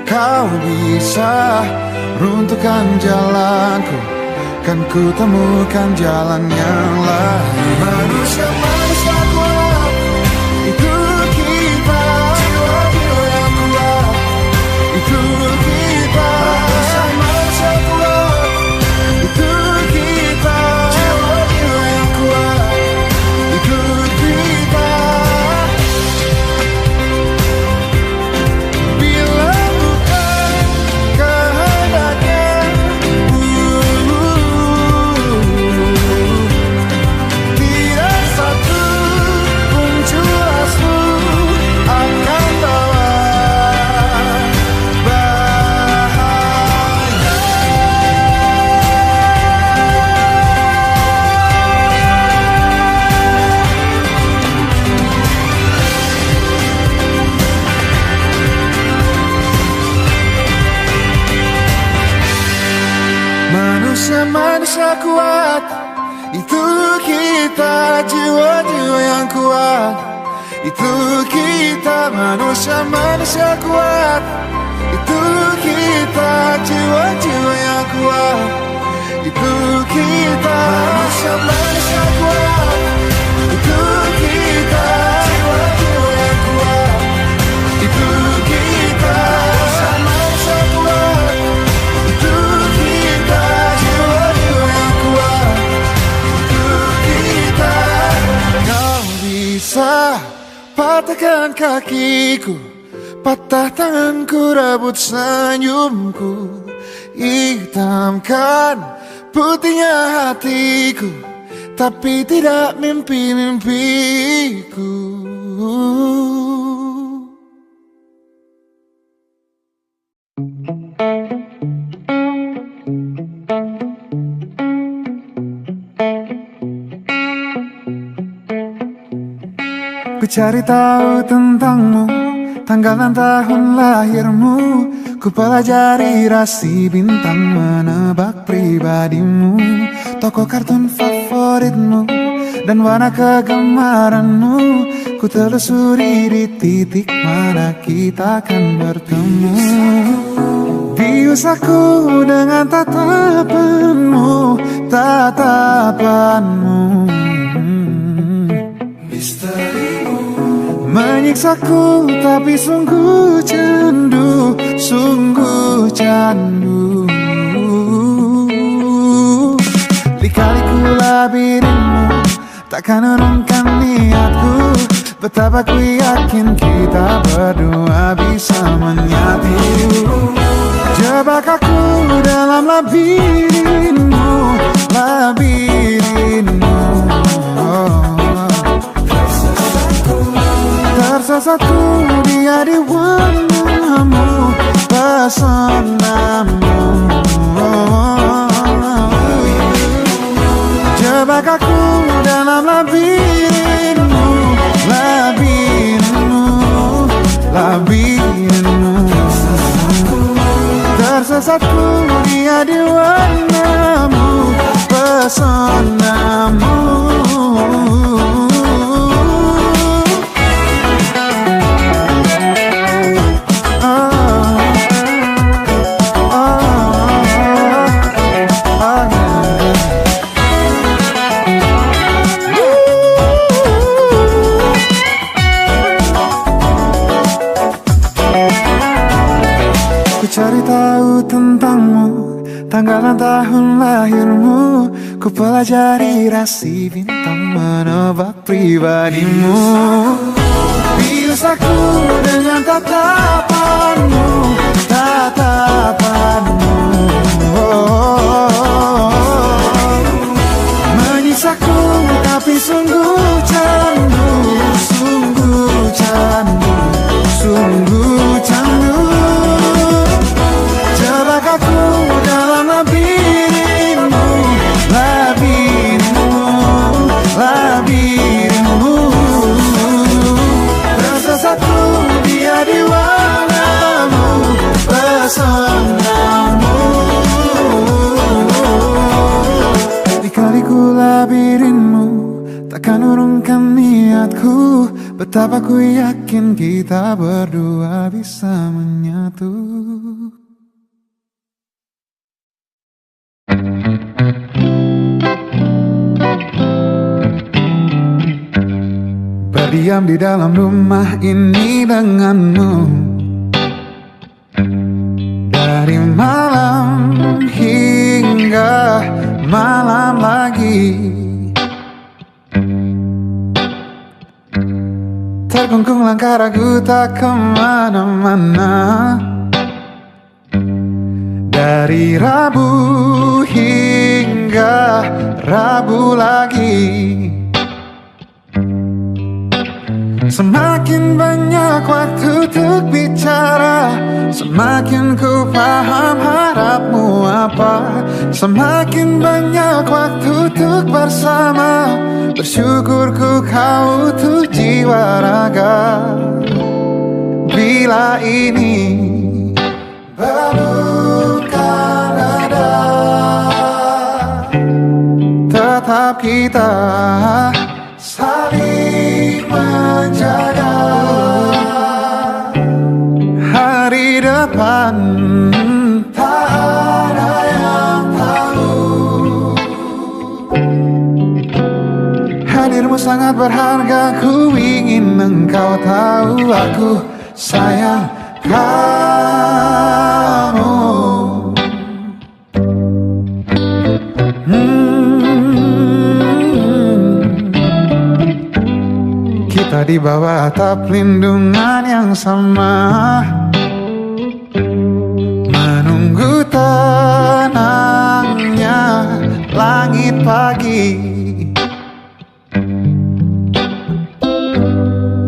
Kau bisa runtuhkan jalanku, kan ku temukan jalan yang lain. Manusia-manusia kuat, itu kita. Jiwa-jiwa yang kuat, itu kita. Manusia-manusia kuat, itu kita. Jiwa-jiwa yang kuat, itu kita. Manusia-manusia kuat, itu kita. Jiwa-jiwa yang kuat, itu kita. Manusia-manusia kuat, itu kita. Jiwa-jiwa yang kuat, itu kita. Manusia-manusia kuat, itu kita. Jiwa-jiwa yang kuat, itu kita. Manusia-manusia kuat, itu kita. Jiwa-jiwa yang kuat, itu kita. Kau bisa patahkan kakiku, patah tanganku, rebut senyumku, hitamkan putihnya hatiku, tapi tidak mimpi-mimpiku. Ku cari tahu tentangmu, tanggal dan tahun lahirmu. Ku pelajari rasi bintang, menebak pribadimu, tokoh kartun favoritmu, dan warna kegemaranmu. Ku telusuri di titik mana kita akan bertemu. Bius aku dengan tatapanmu, tatapanmu. Menyiksaku tapi sungguh candu, sungguh candu. Lika-liku labirinmu takkan urungkan niatku. Betapa ku yakin kita berdua bisa menyatu. Jebak aku dalam labirinmu, labirinmu. Tersesatku dia di warnamu, pesonamu. Jebak aku dalam labirinmu, labirinmu, labirinmu. Tersesatku dia di warnamu, pesonamu. Cari tahu tentangmu, tanggal dan tahun lahirmu. Ku pelajari rasi bintang menebak pribadimu. Bius aku dengan tatapanmu, tatapanmu. Menyisaku tapi sungguh candu, sungguh candu, sungguh candu. Jebak aku dalam labirinmu, labirinmu, labirinmu. Tersesatku dia di warnamu, pesonamu. Dikaliku labirinmu, takkan urungkan niatku. Betapa ku yakin kita berdua bisa menyatu. Berdiam di dalam rumah ini denganmu, dari malam hingga malam lagi. Terkungkung langkah ragu tak kemana-mana, dari Rabu hingga Rabu lagi. Semakin banyak waktu untuk bicara, semakin ku paham harapmu apa. Semakin banyak waktu untuk bersama, bersyukurku kau untuk jiwa raga. Bila ini bukan ada, tetap kita saling menjaga. Hari depan tak ada yang tahu. Hadirmu sangat berharga, ku ingin engkau tahu. Aku sayang kamu. Kita di bawah atap lindungan yang sama, menunggu tenangnya langit pagi.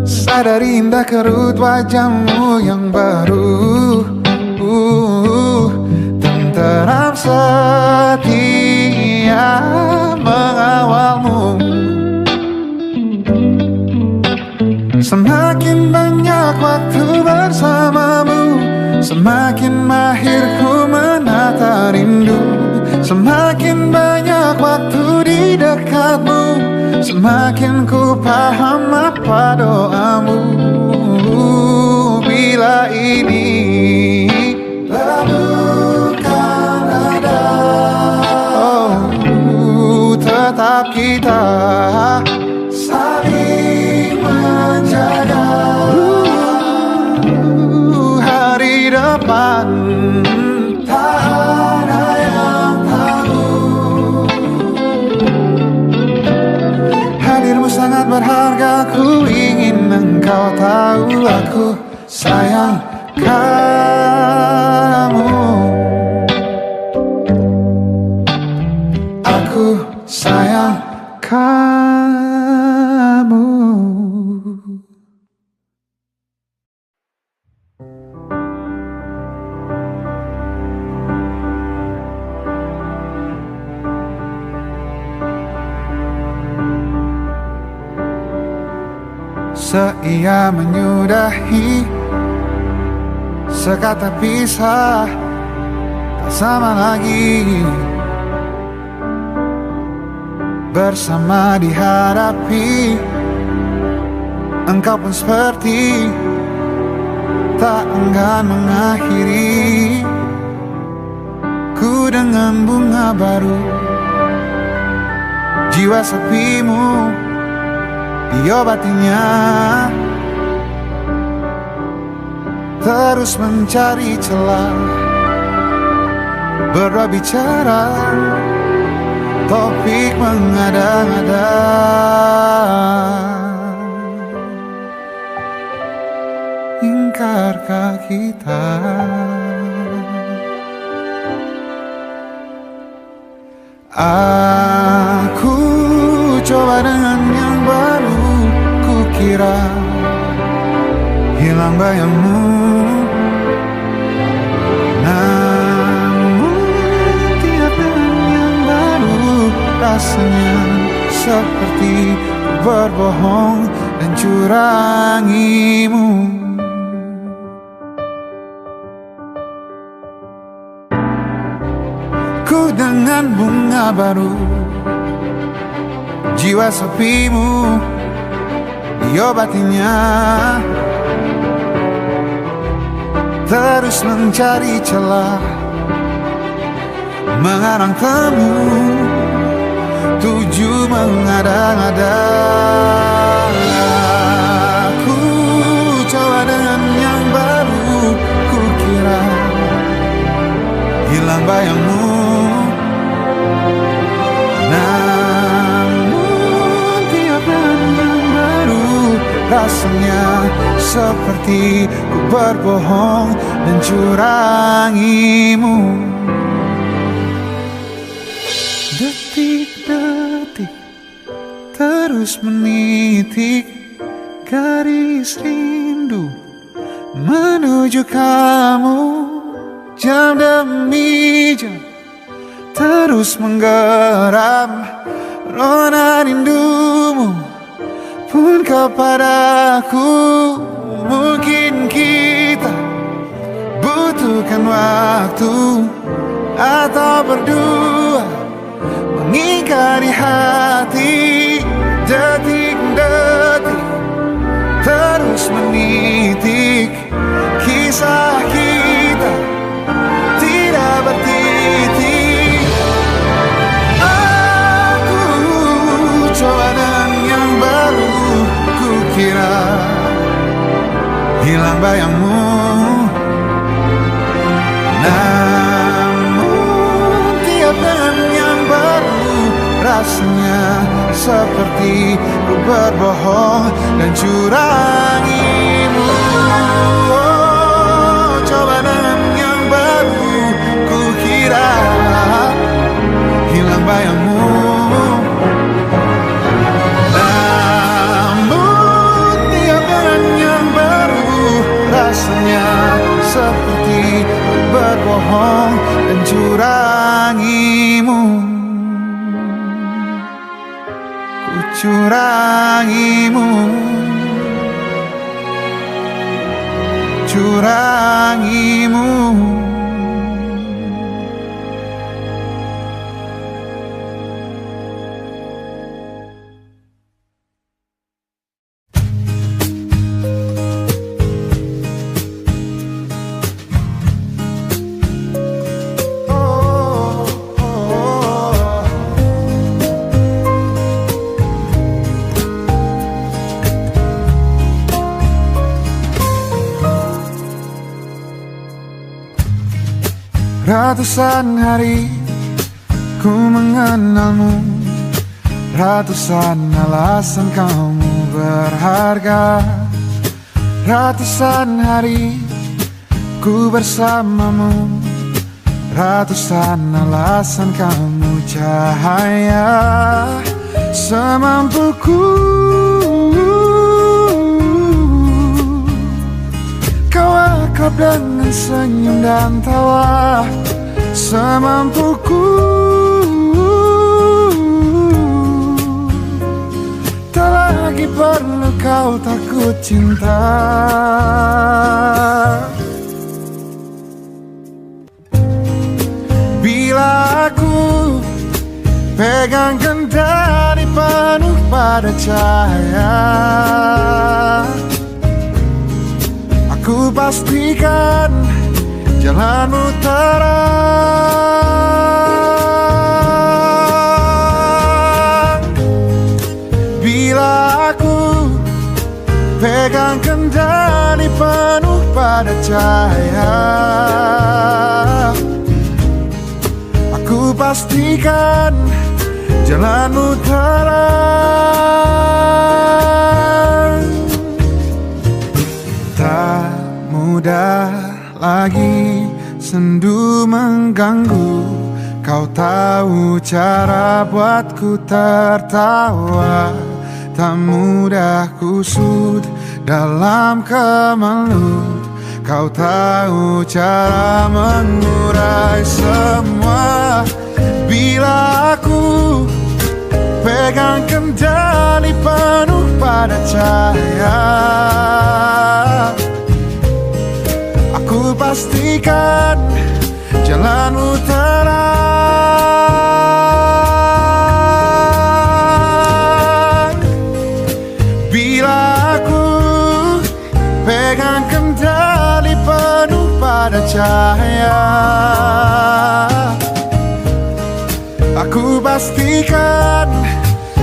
Sadari indah kerut wajahmu yang baru, tenteram setia mengawalmu. Semakin banyak waktu bersamamu, semakin mahir ku menata rindu. Semakin banyak waktu di dekatmu, semakin ku paham apa doamu. Bila ini bukan ada, oh, tetap kita saling menjaga. Hari depan tak ada yang tahu. Hadirmu sangat berharga, ku ingin engkau tahu. Aku sayang kamu. Aku sayang kamu. Seia menyudahi sekata pisah, sama lagi. Bersama dihadapi, engkau pun seperti tak enggan mengakhiri. Ku dengan bunga baru, jiwa sepimu diobatinya. Terus mencari celah, berdua bicara, topik mengada-ngada. Ingkarkah kita? Aku coba dengan yang baru, kukira hilang bayangmu. Namun tiap dengan yang baru, rasanya seperti berbohong dan curangimu. Ku dengan bunga baru, jiwa sepimu diobatinya. Terus mencari celah, mengarang temu, tuju mengada-ngada. Aku coba dengan yang baru, kukira hilang bayangmu. Namun tiap dengan yang baru, rasanya seperti ku berbohong dan curangimu. Detik-detik terus menitik garis rindu menuju kamu. Jam demi jam terus menggeram rona rindumu pun kepadaku. Mungkin kita butuhkan waktu atau berdua mengingkari hati. Detik-detik terus menitik kisah kita tidak bertitik. Aku coba dengan yang baru, kukira hilang bayangmu. Namun tiap dengan yang baru, rasanya seperti ku berbohong dan curangimu. Oh, coba dengan yang baru, kukira hilang bayangmu. Namun tiap dengan yang baru, rasanya seperti ku berbohong dan curangimu. Ku curangimu, curangimu. Ratusan hari ku mengenalmu, ratusan alasan kamu berharga. Ratusan hari ku bersamamu, ratusan alasan kamu cahaya. Semampuku kau akrab dengan senyum dan tawa. Semampuku tak lagi perlu kau takut cinta. pegang kendali penuh pada cahaya. Aku pastikan jalanmu terang. Bila aku pegang kendali penuh pada cahaya, aku pastikan jalanmu terang. Tak mudah lagi sendu mengganggu, kau tahu cara buatku tertawa. Tak mudah kusut dalam kemelut, kau tahu cara mengurai semua. Bila aku pegang kendali penuh pada cahaya, aku pastikan jalanmu terang. Bila aku pegang kendali penuh pada cahaya, aku pastikan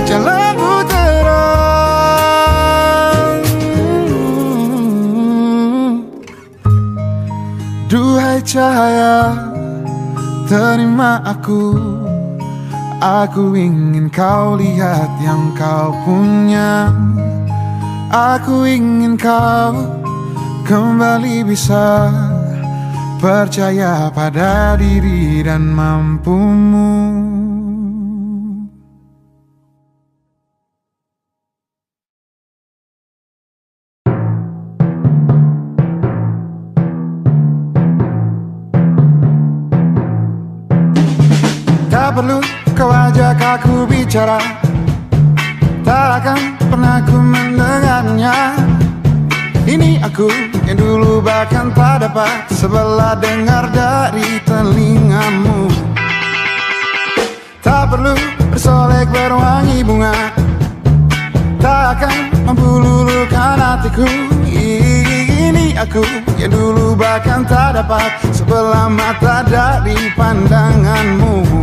jalanmu terang. Duhai cahaya, terima aku. Aku ingin kau lihat yang kau punya. Aku ingin kau kembali bisa percaya pada diri dan mampumu. Tak perlu kau ajak aku bicara, tak akan pernah ku mendengarnya. Ini aku yang dulu bahkan tak dapat sebelah dengar dari telingamu. Tak perlu bersolek berwangi bunga, tak akan mampu luluhkan hatiku. Ini aku yang dulu bahkan tak dapat sebelah mata dari pandanganmu.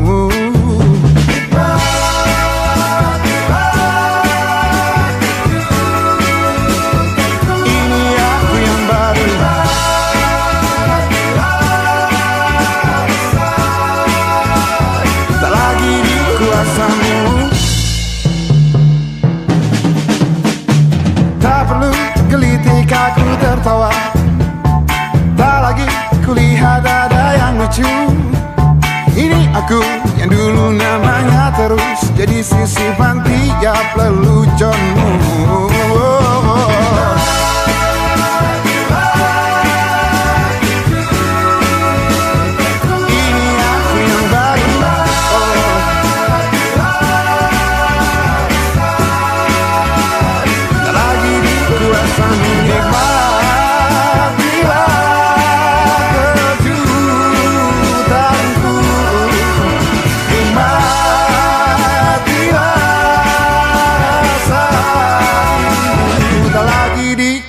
Tak perlu gelitik aku tertawa, tak lagi kulihat ada yang lucu. Ini aku yang dulu namanya terus jadi sisipan tiap leluconmu.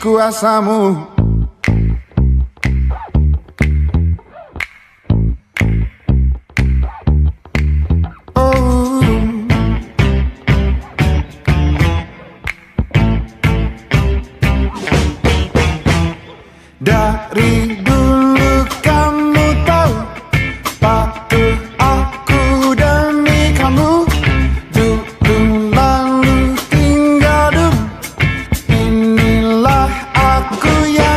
Kuasamu. Dari dulu kamu tahu, patuh aku demi kamu. Dulu lalu tinggal dulu, inilah aku yang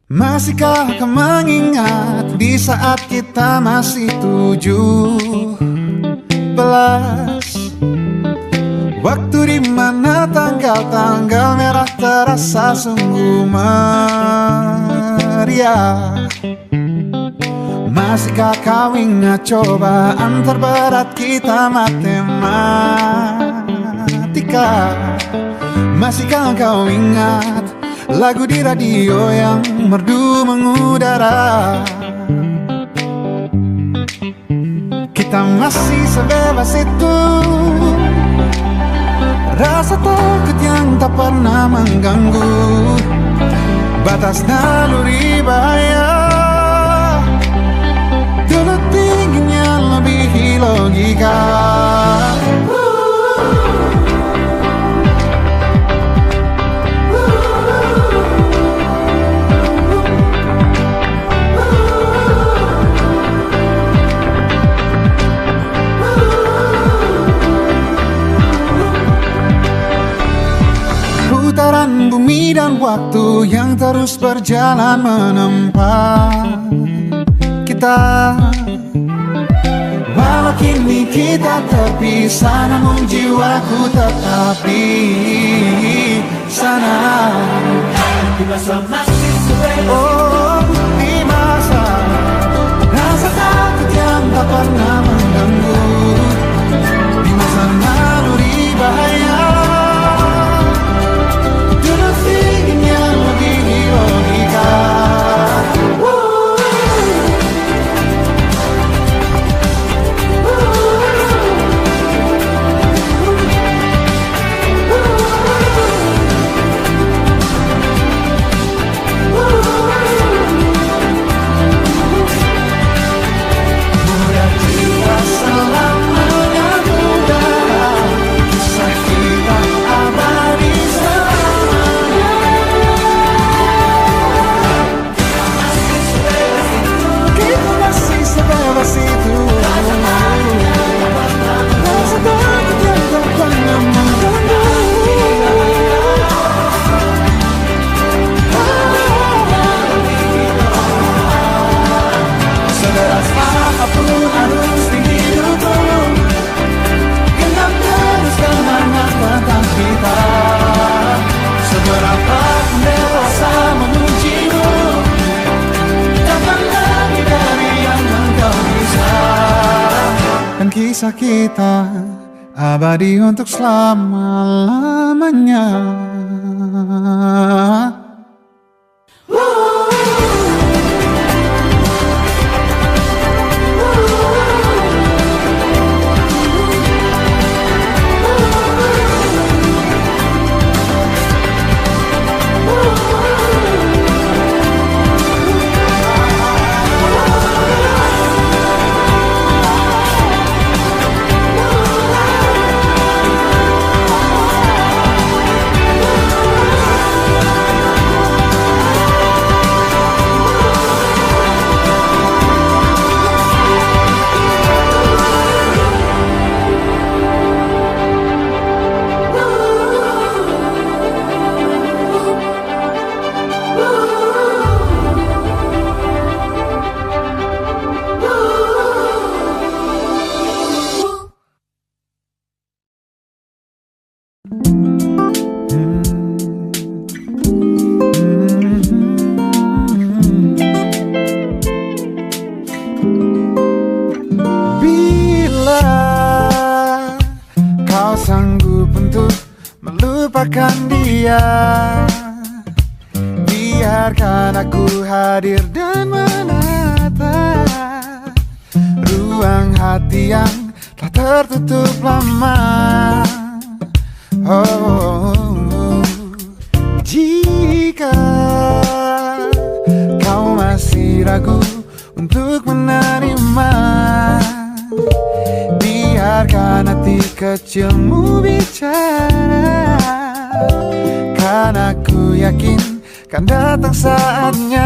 Masihkah kau mengingat di saat kita masih 17? Waktu dimana tanggal-tanggal merah terasa sungguh meriah. Masihkah kau ingat cobaan terberat kita matematika? Masihkah kau ingat lagu di radio yang merdu mengudara? Kita masih sebebas itu, rasa takut yang tak pernah mengganggu batas naluri bahaya. Dulu tingginya lebih logika. Putaran bumi dan waktu yang terus berjalan menempa kita. Walau kini kita terpisah, namun jiwaku tetap di sana. Di masa masih sebebas, oh, di masa rasa takut yang tak pernah mengganggu, di masa naluri bahaya. Kisah kita abadi untuk selama-lamanya. Melupakan dia, biarkan aku hadir dan menata ruang hati yang telah tertutup lama. Oh, jika kau masih ragu untuk menerima, biarkan hati kecilmu bicara, karena aku yakin kan datang saatnya